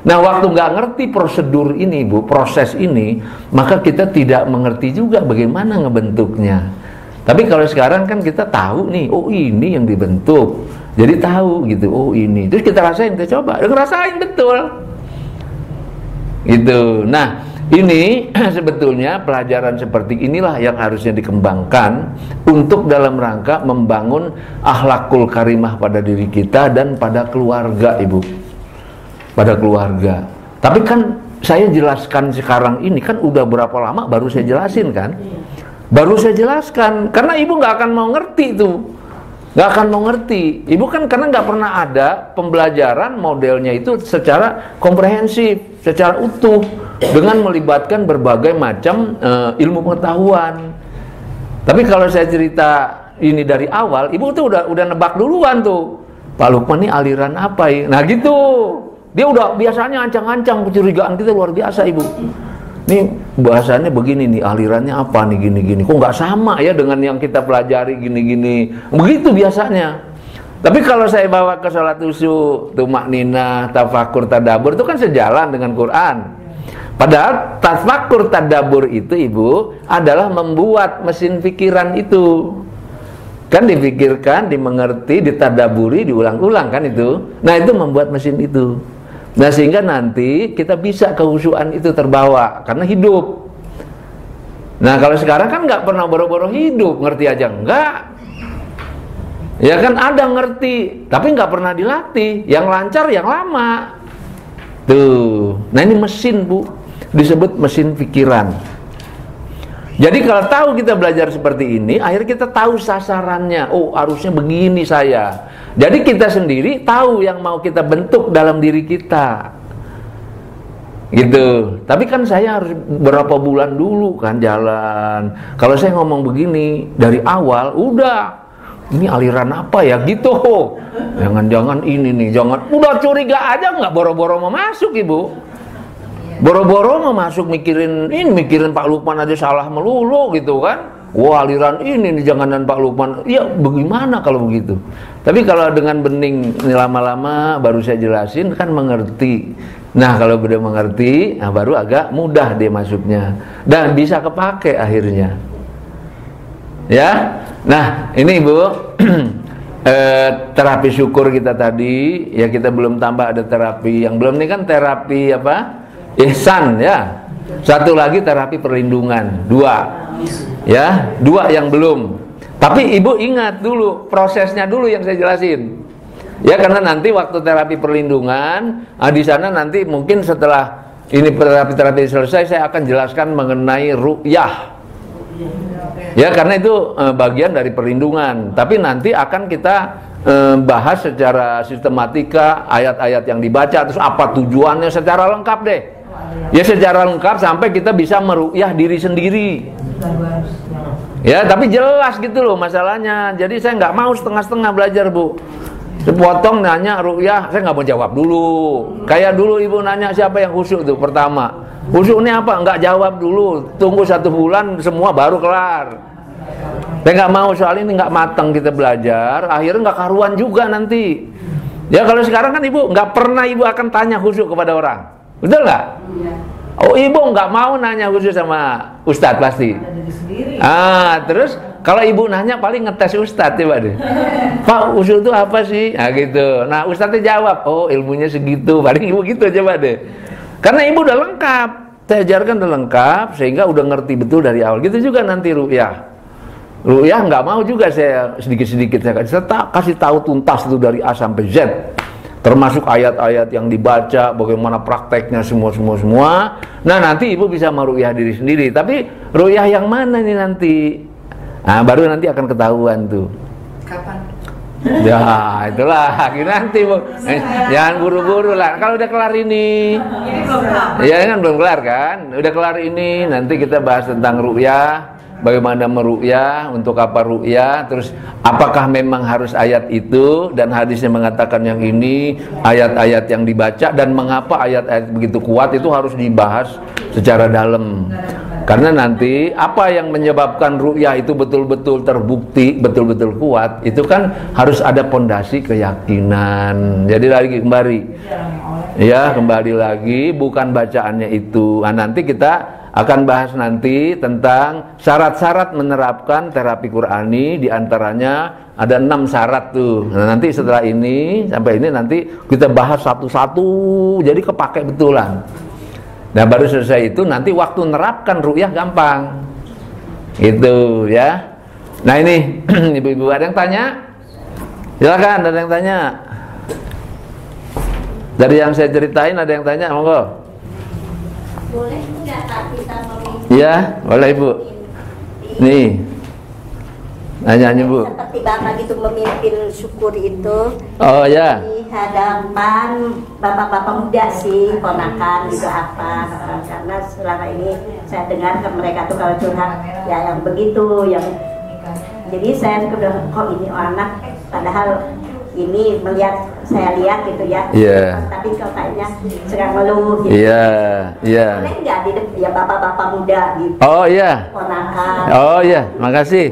[SPEAKER 1] Nah, waktu nggak ngerti prosedur ini, Bu, proses ini, maka kita tidak mengerti juga bagaimana ngebentuknya. Tapi kalau sekarang kan kita tahu nih, oh ini yang dibentuk, jadi tahu gitu, oh ini. Terus kita rasain, kita coba, ngerasain betul, gitu. Nah, ini sebetulnya pelajaran seperti inilah yang harusnya dikembangkan untuk dalam rangka membangun akhlakul karimah pada diri kita dan pada keluarga, Ibu. Pada keluarga. Tapi kan saya jelaskan sekarang ini kan udah berapa lama baru saya jelasin kan? Baru saya jelaskan karena Ibu nggak akan mau ngerti itu. Nggak akan mau ngerti. Ibu kan karena nggak pernah ada pembelajaran modelnya itu secara komprehensif, secara utuh, dengan melibatkan berbagai macam ilmu pengetahuan. Tapi kalau saya cerita ini dari awal, Ibu tuh udah nebak duluan tuh. Pak Lukman ini aliran apa ya? Nah gitu. Dia udah biasanya ancang-ancang, kecurigaan kita luar biasa, Ibu. Nih bahasanya begini nih, alirannya apa nih, gini-gini. Kok nggak sama ya dengan yang kita pelajari gini-gini. Begitu biasanya. Tapi kalau saya bawa ke sholat khusyuk, tumakninah, tafakur, tadabbur, itu kan sejalan dengan Quran. Padahal tafakur, tadabbur itu, Ibu, adalah membuat mesin pikiran itu. Kan dipikirkan, dimengerti, ditadaburi, diulang-ulang kan itu. Nah, itu membuat mesin itu. Nah, sehingga nanti kita bisa kehusyuan itu terbawa karena hidup. Nah, kalau sekarang kan nggak pernah boro-boro hidup, ngerti aja enggak. Ya kan ada ngerti, tapi nggak pernah dilatih. Yang lancar, yang lama. Tuh. Nah, ini mesin, Bu, disebut mesin pikiran. Jadi kalau tahu kita belajar seperti ini, akhirnya kita tahu sasarannya. Oh, harusnya begini saya. Jadi kita sendiri tahu yang mau kita bentuk dalam diri kita. Gitu. Tapi kan saya harus berapa bulan dulu kan jalan. Kalau saya ngomong begini dari awal, udah. Ini aliran apa ya gitu. Jangan-jangan ini nih, jangan. Udah curiga aja nggak boro-boro mau masuk, Ibu. Boro-boro mau masuk mikirin Pak Lukman aja salah melulu gitu kan. Wah, aliran ini nih, janganan Pak Lukman. Ya bagaimana kalau begitu? Tapi kalau dengan bening lama-lama baru saya jelasin kan mengerti. Nah kalau udah mengerti, nah baru agak mudah dia masuknya dan bisa kepake akhirnya. Ya, nah ini Ibu terapi syukur kita tadi ya, kita belum tambah ada terapi yang belum. Ini kan terapi apa? Ihsan ya. Satu lagi terapi perlindungan. Dua ya, dua yang belum. Tapi Ibu ingat dulu prosesnya dulu yang saya jelasin. Ya karena nanti waktu terapi perlindungan, di sana nanti mungkin setelah ini terapi selesai saya akan jelaskan mengenai ru'yah. Ya karena itu bagian dari perlindungan. Tapi nanti akan kita bahas secara sistematika ayat-ayat yang dibaca, terus apa tujuannya secara lengkap deh. Ya secara lengkap sampai kita bisa meru'yah diri sendiri. Ya tapi jelas gitu loh masalahnya. Jadi saya nggak mau setengah-setengah belajar Bu. Sepotong nanya ru'yah, saya nggak mau jawab dulu. Kayak dulu Ibu nanya siapa yang khusyuk tuh pertama. Khusyuk ini apa? Nggak jawab dulu. Tunggu 1 bulan semua baru kelar. Saya nggak mau, soal ini nggak matang kita belajar. Akhirnya nggak karuan juga nanti. Ya kalau sekarang kan Ibu nggak pernah Ibu akan tanya khusyuk kepada orang. Betul nggak? Oh Ibu nggak mau nanya khusyuk sama Ustadz pasti. Terus kalau Ibu nanya paling ngetes Ustadz coba deh. Pak khusyuk itu apa sih? Nah gitu. Nah Ustadznya jawab, oh ilmunya segitu. Paling Ibu gitu coba deh. Karena Ibu udah lengkap, saya ajarkan udah lengkap sehingga udah ngerti betul dari awal. Gitu juga nanti ru'yah. Ru'yah nggak mau juga saya sedikit-sedikit saya kasih tahu tuntas itu dari A sampai Z. Termasuk ayat-ayat yang dibaca, bagaimana prakteknya semua. Nah nanti Ibu bisa meru'yah diri sendiri. Tapi ru'yah yang mana nih nanti? Nah baru nanti akan ketahuan tuh.
[SPEAKER 4] Kapan?
[SPEAKER 1] Ya itulah nanti Bu. Jangan buru-buru lah. Kalau udah kelar ini, ya kan belum kelar kan? Udah kelar ini, nanti kita bahas tentang ru'yah. Bagaimana meru'yah, untuk apa ru'yah, terus apakah memang harus ayat itu dan hadisnya mengatakan yang ini, ayat-ayat yang dibaca dan mengapa ayat-ayat begitu kuat itu harus dibahas secara dalam. Karena nanti apa yang menyebabkan ru'yah itu betul-betul terbukti, betul-betul kuat, itu kan harus ada pondasi keyakinan. Jadi lagi kembali, ya kembali lagi bukan bacaannya itu. Nah, nanti kita akan bahas nanti tentang syarat-syarat menerapkan terapi Qur'ani, diantaranya ada 6 syarat tuh. Nah, nanti setelah ini sampai ini nanti kita bahas satu-satu, jadi kepake betulan. Nah baru selesai itu nanti waktu nerapkan ru'yah gampang, gitu ya. Nah ini ibu-ibu ada yang tanya? Silakan, ada yang tanya. Dari yang saya ceritain ada yang tanya, monggo.
[SPEAKER 5] Boleh nggak kita memimpin?
[SPEAKER 1] Iya, boleh Ibu. Nih, nanya Bu.
[SPEAKER 5] Seperti Bapak itu memimpin syukur itu.
[SPEAKER 1] Oh ya.
[SPEAKER 5] Di hadapan bapak-bapak muda sih, ponakan gitu apa. Karena selama ini saya dengar ke mereka tuh kalau curhat ya yang begitu, yang jadi saya suka bilang kok ini anak padahal ini saya lihat gitu ya.
[SPEAKER 1] Iya.
[SPEAKER 5] Tapi kok kayaknya sedang ngeluh gitu.
[SPEAKER 1] Iya, iya.
[SPEAKER 5] Boleh nggak ya bapak-bapak muda gitu?
[SPEAKER 1] Oh iya.
[SPEAKER 5] Ponakan.
[SPEAKER 1] Oh iya, makasih.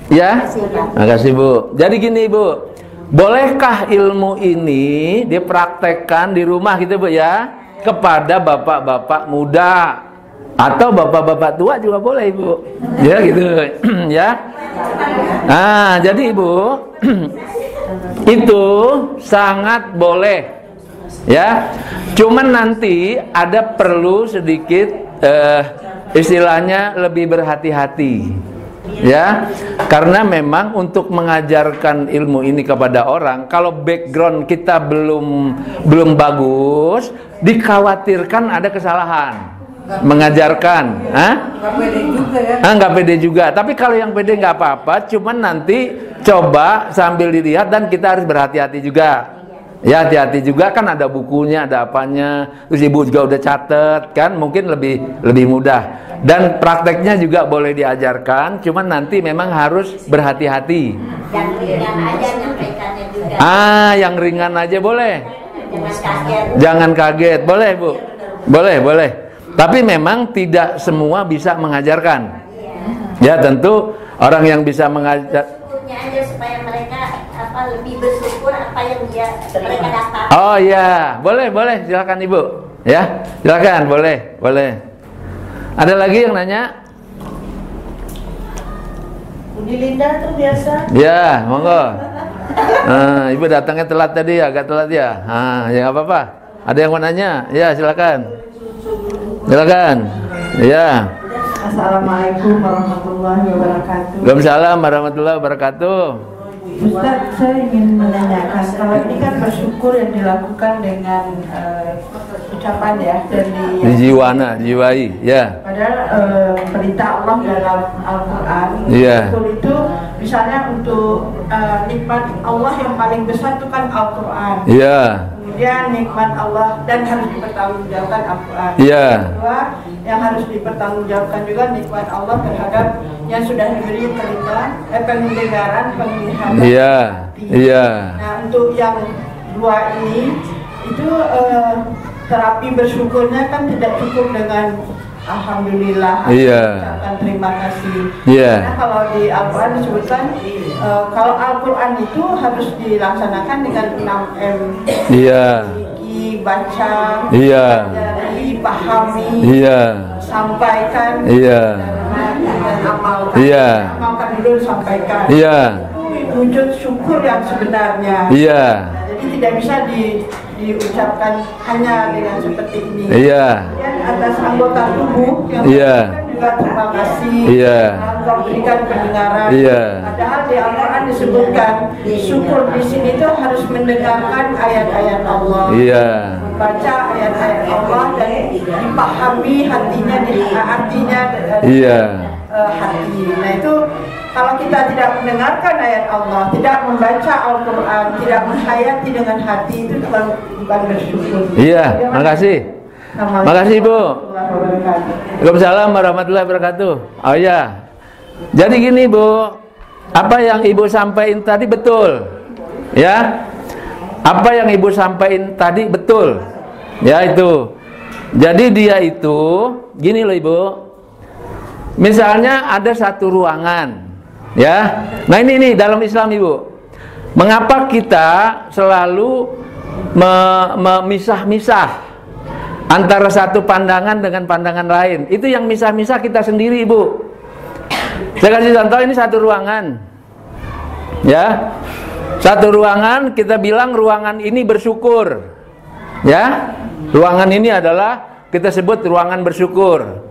[SPEAKER 1] Ya, makasih Bu. Jadi gini Bu, bolehkah ilmu ini dipraktekkan di rumah gitu Bu ya, kepada bapak-bapak muda atau bapak-bapak tua juga boleh Bu? Ya gitu, ya. Nah, jadi Ibu itu sangat boleh, ya. Cuman nanti ada perlu sedikit istilahnya lebih berhati-hati. Ya, karena memang untuk mengajarkan ilmu ini kepada orang, kalau background kita belum bagus, dikhawatirkan ada kesalahan. mengajarkan. Hah?
[SPEAKER 3] Nggak pede juga ya.
[SPEAKER 1] Nggak pede juga. Tapi kalau yang pede nggak apa-apa, cuman nanti coba sambil dilihat dan kita harus berhati-hati juga. Ya, hati-hati juga, kan ada bukunya, ada apanya. Terus ibu juga udah catet kan, mungkin lebih mudah. Dan prakteknya juga boleh diajarkan, cuman nanti memang harus berhati-hati.
[SPEAKER 5] Yang ringan aja nyampaikannya juga.
[SPEAKER 1] Yang ringan aja boleh.
[SPEAKER 5] Jangan kaget.
[SPEAKER 1] Jangan kaget, boleh Bu. Boleh. Tapi memang tidak semua bisa mengajarkan. Ya, tentu orang yang bisa mengajar
[SPEAKER 5] aja supaya mereka lebih bersyukur apa yang mereka dapat.
[SPEAKER 1] Oh iya, boleh, silakan Ibu. Ya, silakan, boleh. Ada lagi yang nanya?
[SPEAKER 3] Budi Linda tuh biasa.
[SPEAKER 1] Ya, monggo. Ibu datangnya telat tadi, agak telat ya. Ya nggak apa-apa. Ada yang mau nanya? Ya, silakan. Ya.
[SPEAKER 3] Assalamualaikum warahmatullahi wabarakatuh.
[SPEAKER 1] Waalaikumsalam warahmatullahi wabarakatuh.
[SPEAKER 3] Ustaz, saya ingin menanyakan, kalau ini kan bersyukur yang dilakukan dengan ucapan ya, dan
[SPEAKER 1] dijiwai, ya.
[SPEAKER 3] Padahal perintah Allah dalam Al-Quran, itu misalnya untuk nikmat Allah yang paling besar itu kan Al-Quran.
[SPEAKER 1] Iya.
[SPEAKER 3] Kemudian nikmat Allah dan harus dipertanggungjawabkan Al-Quran.
[SPEAKER 1] Iya.
[SPEAKER 3] Kedua, yang harus dipertanggungjawabkan juga nikmat Allah terhadap yang sudah diberi pendengaran, penglihatan.
[SPEAKER 1] Iya.
[SPEAKER 3] Nah, untuk yang dua ini itu terapi bersyukurnya kan tidak cukup dengan alhamdulillah, ucapkan terima kasih. Karena kalau di Al-Quran disebutkan kalau Al-Quran itu harus dilaksanakan dengan 6M. Baca, pelajari, pahami, sampaikan, dan amalkan. Amalkan dulu, sampaikan. Itu wujud syukur yang sebenarnya. Jadi tidak bisa diucapkan hanya dengan seperti ini. Dan atas anggota tubuh yang juga terima kasih. Engkau berikan pendengaran. Padahal di Al-Quran disebutkan syukur di sini itu harus mendengarkan ayat-ayat Allah. Membaca ayat-ayat Allah dan dipahami artinya hati. Nah itu kalau kita tidak mendengarkan ayat Allah, tidak membaca Al-Quran, tidak menghayati dengan hati, itu bukan bersyukur.
[SPEAKER 1] Makasih. Makasih Ibu. Waalaikumsalam warahmatullahi wabarakatuh. Oh ya. Jadi gini Bu, apa yang Ibu sampaikan tadi betul. Ya. Apa yang Ibu sampaikan tadi betul. Ya itu. Jadi dia itu gini loh Ibu. Misalnya ada satu ruangan. Ya. Nah ini dalam Islam Ibu. Mengapa kita selalu memisah-misah antara satu pandangan dengan pandangan lain? Itu yang misah-misah kita sendiri Ibu. Saya kasih contoh, ini satu ruangan. Ya. Satu ruangan, kita bilang ruangan ini bersyukur. Ya. Ruangan ini adalah kita sebut ruangan bersyukur.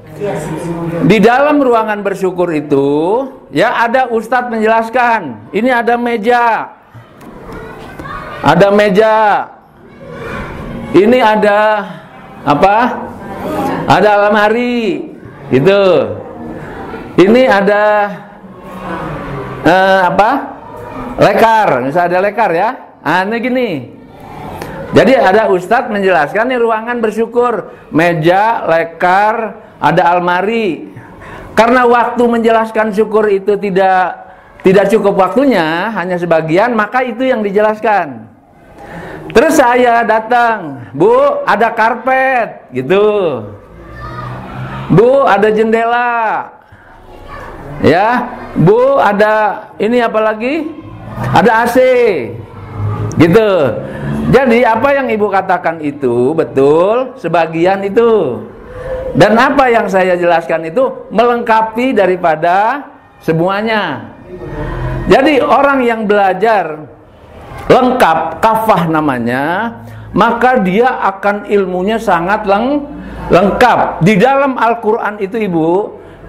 [SPEAKER 1] Di dalam ruangan bersyukur itu, ya ada ustadz menjelaskan, ini ada meja. Ada meja. Ini ada apa? Ada lemari. Gitu. Ini ada apa? Lekar, misalnya ada lekar ya. Ini gini. Jadi ada ustadz menjelaskan nih ruangan bersyukur, meja, lekar, ada almari. Karena waktu menjelaskan syukur itu tidak cukup waktunya, hanya sebagian, maka itu yang dijelaskan. Terus saya datang, Bu, ada karpet, gitu. Bu, ada jendela. Ya, Bu, ada ini apa lagi? Ada AC. Gitu. Jadi apa yang Ibu katakan itu betul, sebagian itu. Dan apa yang saya jelaskan itu melengkapi daripada semuanya. Jadi orang yang belajar lengkap, kafah namanya, maka dia akan ilmunya sangat lengkap. Di dalam Al-Quran itu Ibu,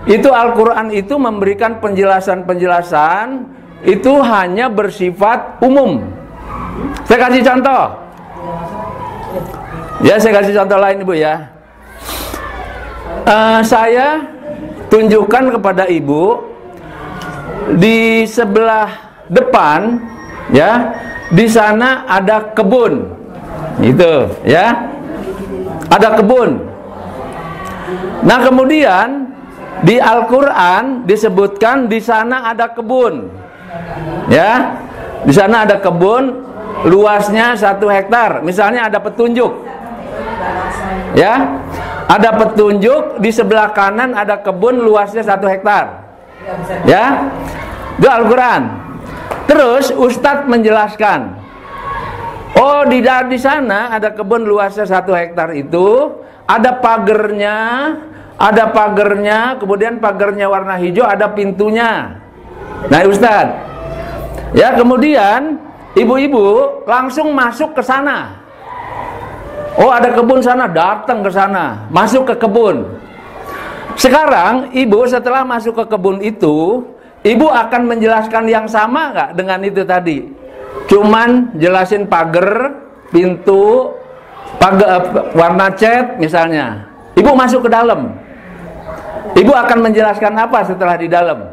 [SPEAKER 1] itu Al-Quran itu memberikan penjelasan-penjelasan itu hanya bersifat umum. Saya kasih contoh. Ya, saya kasih contoh lain Ibu ya. Saya tunjukkan kepada ibu di sebelah depan, ya, di sana ada kebun, itu, ya, ada kebun. Nah kemudian di Al-Quran disebutkan di sana ada kebun, ya, di sana ada kebun luasnya 1 hektar. Misalnya ada petunjuk, ya, ada petunjuk di sebelah kanan ada kebun luasnya 1 hektar, ya, itu Al-Quran. Terus Ustadz menjelaskan, oh di sana ada kebun luasnya 1 hektar itu ada pagernya, kemudian pagernya warna hijau, ada pintunya. Nah Ustadz, ya, kemudian ibu-ibu langsung masuk ke sana. Oh ada kebun sana, datang ke sana, masuk ke kebun. Sekarang ibu setelah masuk ke kebun itu, ibu akan menjelaskan yang sama nggak dengan itu tadi? Cuman jelasin pagar, pintu, warna cat misalnya. Ibu masuk ke dalam. Ibu akan menjelaskan apa setelah di dalam?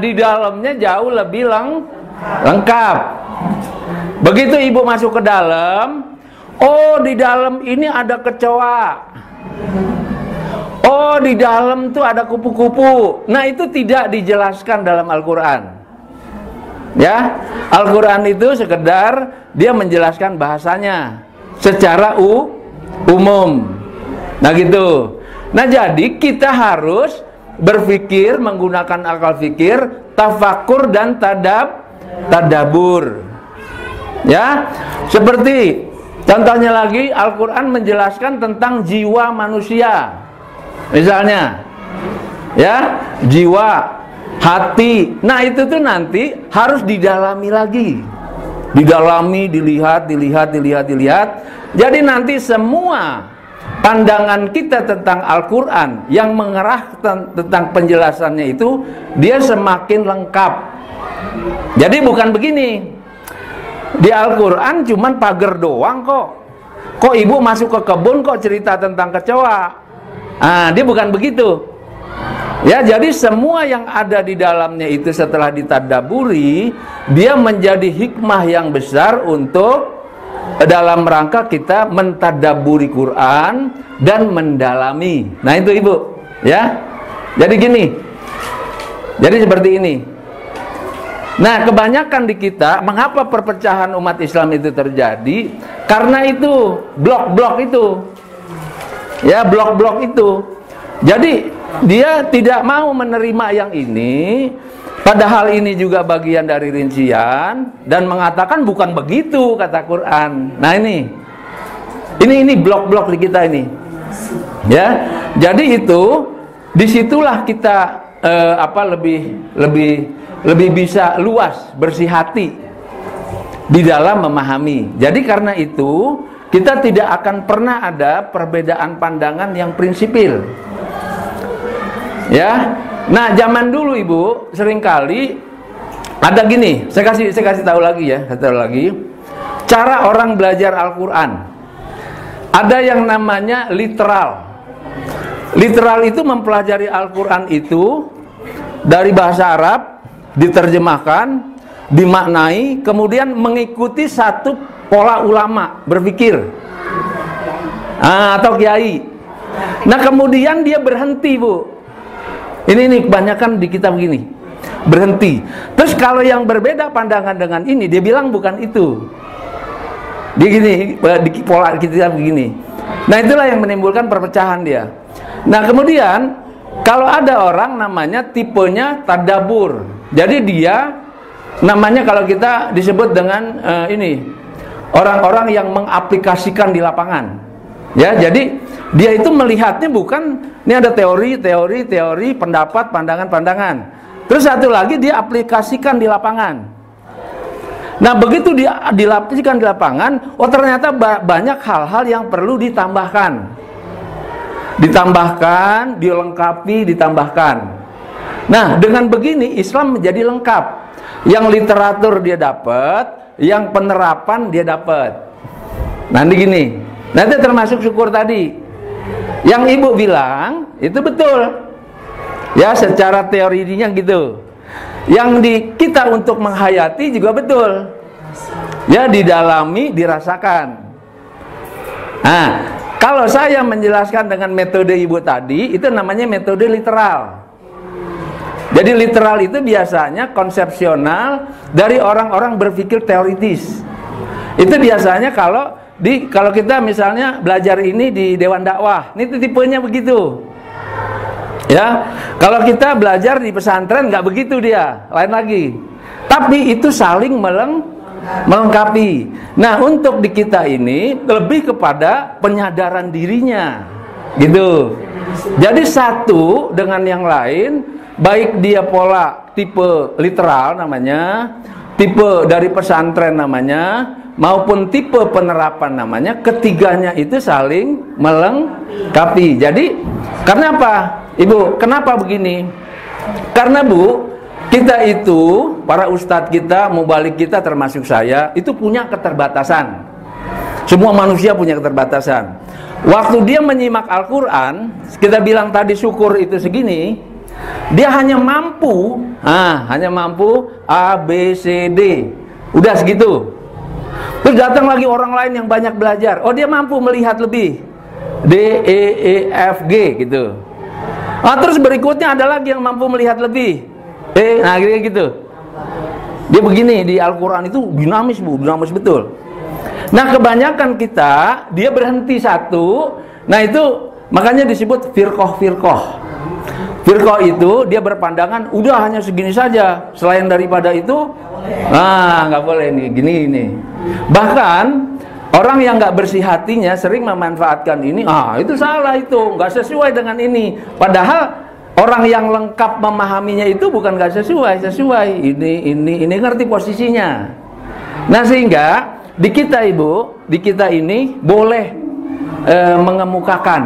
[SPEAKER 1] Di dalamnya jauh lebih lengkap. Begitu ibu masuk ke dalam, oh di dalam ini ada kecoa. Oh di dalam tuh ada kupu-kupu. Nah itu tidak dijelaskan dalam Al-Quran, ya. Al-Quran itu sekedar dia menjelaskan bahasanya secara umum. Nah gitu. Nah jadi kita harus berpikir menggunakan akal fikir, tafakur dan tadabur, ya. Seperti contohnya lagi Al-Quran menjelaskan tentang jiwa manusia. Misalnya, ya, jiwa, hati. Nah itu tuh nanti harus didalami lagi, dilihat. Jadi nanti semua pandangan kita tentang Al-Quran yang mengarah tentang penjelasannya itu dia semakin lengkap. Jadi bukan begini, di Al-Quran cuman pagar doang kok. Kok ibu masuk ke kebun kok cerita tentang kecoa? Dia bukan begitu. Ya, jadi semua yang ada di dalamnya itu setelah ditadaburi, dia menjadi hikmah yang besar untuk dalam rangka kita mentadaburi Quran dan mendalami. Nah itu ibu, ya. Jadi gini, jadi seperti ini. Nah kebanyakan di kita, mengapa perpecahan umat Islam itu terjadi? Karena itu blok-blok itu, ya, blok-blok itu. Jadi dia tidak mau menerima yang ini, padahal ini juga bagian dari rincian, dan mengatakan bukan begitu kata Quran. Nah ini blok-blok di kita ini, ya. Jadi itu disitulah kita lebih bisa luas, bersih hati di dalam memahami. Jadi karena itu kita tidak akan pernah ada perbedaan pandangan yang prinsipil, ya. Nah zaman dulu ibu seringkali ada gini, saya kasih tahu lagi ya, cara orang belajar Al-Quran. Ada yang namanya literal. Literal itu mempelajari Al-Quran itu dari bahasa Arab, diterjemahkan, dimaknai, kemudian mengikuti satu pola ulama berpikir, atau kiai. Nah kemudian dia berhenti bu. Ini kebanyakan di kita begini, berhenti. Terus kalau yang berbeda pandangan dengan ini, dia bilang bukan itu. Dia gini, di pola kita begini. Nah itulah yang menimbulkan perpecahan dia. Nah kemudian kalau ada orang namanya tipenya tadabur. Jadi dia namanya kalau kita disebut dengan ini orang-orang yang mengaplikasikan di lapangan. Ya, jadi dia itu melihatnya bukan ini ada teori, pendapat, pandangan. Terus satu lagi dia aplikasikan di lapangan. Nah, begitu dia diaplikasikan di lapangan, oh ternyata banyak hal-hal yang perlu ditambahkan. Dilengkapi. Nah, dengan begini Islam menjadi lengkap. Yang literatur dia dapat, yang penerapan dia dapat. Nanti gini. Nanti termasuk syukur tadi. Yang ibu bilang itu betul. Ya, secara teorinya gitu. Yang di kita untuk menghayati juga betul. Ya, didalami, dirasakan. Nah, kalau saya menjelaskan dengan metode ibu tadi, itu namanya metode literal. Jadi literal itu biasanya konsepsional dari orang-orang berpikir teoritis. Itu biasanya kalau kita misalnya belajar ini di Dewan Dakwah, ini tipenya begitu. Ya, kalau kita belajar di pesantren nggak begitu dia, lain lagi. Tapi itu saling melengkapi. Nah, untuk di kita ini lebih kepada penyadaran dirinya, gitu. Jadi satu dengan yang lain. Baik dia pola tipe literal namanya, tipe dari pesantren namanya, maupun tipe penerapan namanya, ketiganya itu saling melengkapi. Jadi, karena apa? Ibu, kenapa begini? Karena Bu, kita itu, para ustadz kita, mubalik kita termasuk saya, itu punya keterbatasan. Semua manusia punya keterbatasan. Waktu dia menyimak Al-Quran, kita bilang tadi syukur itu segini, dia hanya mampu A, B, C, D. Udah segitu. Terus datang lagi orang lain yang banyak belajar. Oh, dia mampu melihat lebih. D, E, F, G gitu. Terus berikutnya ada lagi yang mampu melihat lebih. Nah gitu. Dia begini, di Al-Quran itu dinamis Bu, dinamis betul. Nah, kebanyakan kita, dia berhenti satu. Nah, itu makanya disebut firqah. Firqah itu dia berpandangan udah hanya segini saja, selain daripada itu nggak boleh nih, gini. Bahkan orang yang nggak bersih hatinya sering memanfaatkan ini, itu salah, itu nggak sesuai dengan ini. Padahal orang yang lengkap memahaminya itu bukan nggak sesuai. Ini ngerti posisinya. Nah, sehingga di kita Ibu, di kita ini boleh mengemukakan,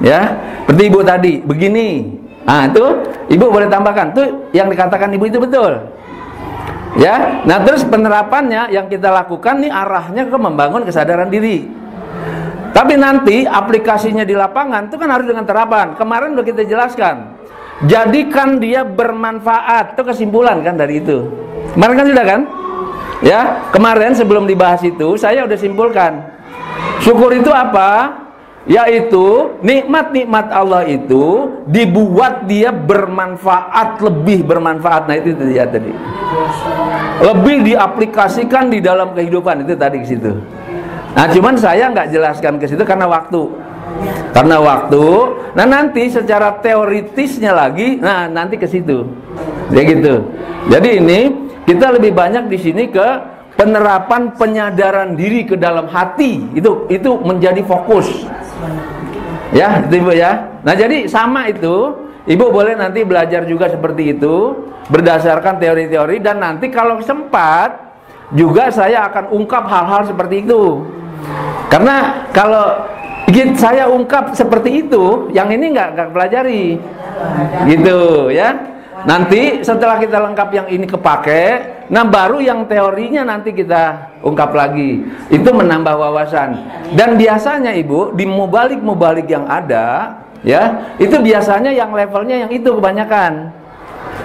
[SPEAKER 1] ya, seperti Ibu tadi begini. Itu Ibu boleh tambahkan, tuh yang dikatakan Ibu itu betul. Ya, nah terus penerapannya yang kita lakukan nih arahnya ke membangun kesadaran diri. Tapi nanti aplikasinya di lapangan itu kan harus dengan terapan. Kemarin udah kita jelaskan. Jadikan dia bermanfaat, itu kesimpulan kan dari itu. Kemarin kan sudah kan? Ya, kemarin sebelum dibahas itu saya udah simpulkan. Syukur itu apa? Yaitu nikmat-nikmat Allah itu dibuat dia bermanfaat, lebih bermanfaat. Nah itu dia tadi. Lebih diaplikasikan di dalam kehidupan, itu tadi ke situ. Nah, cuman saya nggak jelaskan ke situ karena waktu. Nah, nanti secara teoritisnya lagi, nah nanti ke situ. Ya gitu. Jadi ini kita lebih banyak di sini ke penerapan penyadaran diri ke dalam hati. Itu menjadi fokus. Ya, itu Ibu ya. Nah, jadi sama itu, Ibu boleh nanti belajar juga seperti itu berdasarkan teori-teori, dan nanti kalau sempat juga saya akan ungkap hal-hal seperti itu. Karena kalau saya ungkap seperti itu, yang ini nggak pelajari. Gitu ya. Nanti setelah kita lengkap yang ini kepake, nah baru yang teorinya nanti kita ungkap lagi. Itu menambah wawasan. Dan biasanya Ibu, di mubalik yang ada, ya, itu biasanya yang levelnya yang itu kebanyakan.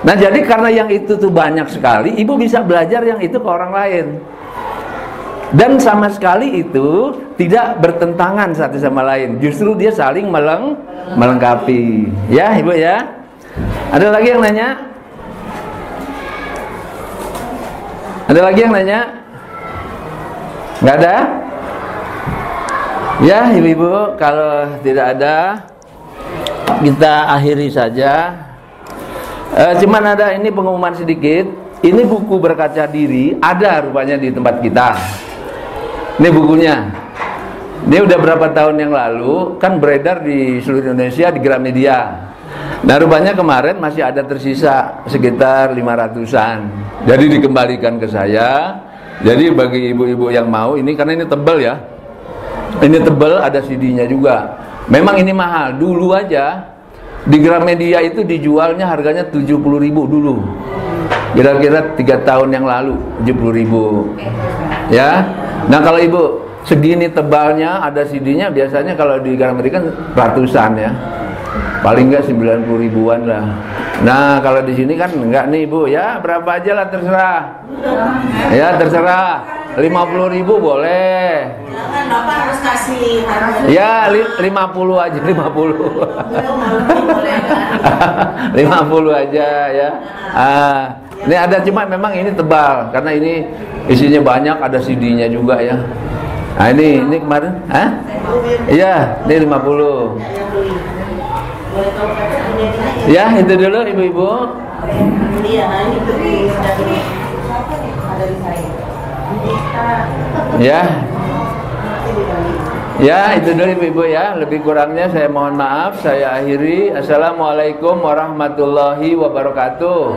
[SPEAKER 1] Nah, jadi karena yang itu tuh banyak sekali, Ibu bisa belajar yang itu ke orang lain. Dan sama sekali itu tidak bertentangan satu sama lain. Justru dia saling melengkapi. Ya, Ibu ya. Ada lagi yang nanya? Ada lagi yang nanya? Nggak ada? Ya, Ibu-ibu, kalau tidak ada, kita akhiri saja. Cuman ada ini pengumuman sedikit. Ini buku berkaca diri, ada rupanya di tempat kita. Ini bukunya. Ini udah berapa tahun yang lalu kan beredar di seluruh Indonesia di Gramedia. Nah, rupanya kemarin masih ada tersisa sekitar 500-an. Jadi dikembalikan ke saya. Jadi bagi ibu-ibu yang mau, ini karena ini tebal ya. Ini tebal, ada CD-nya juga. Memang ini mahal. Dulu aja di Gramedia itu dijualnya harganya 70.000 dulu. Kira-kira 3 tahun yang lalu 70.000. Ya. Nah, kalau Ibu segini tebalnya, ada CD-nya, biasanya kalau di Amerika ratusan ya. Paling enggak 90 ribuan lah. Nah, kalau di sini kan enggak nih Bu, ya berapa aja lah terserah. Ya terserah. 50.000 boleh.
[SPEAKER 5] Jangan Bapak harus kasih harga.
[SPEAKER 1] Ya 50 aja, 50. 50 aja ya. Ini ada, cuma memang ini tebal karena ini isinya banyak, ada CD-nya juga ya. Nah ini kemarin, iya, ini 50. Ya itu dulu ibu-ibu. Ya itu dulu ibu-ibu ya. Lebih kurangnya saya mohon maaf. Saya akhiri. Assalamualaikum warahmatullahi wabarakatuh.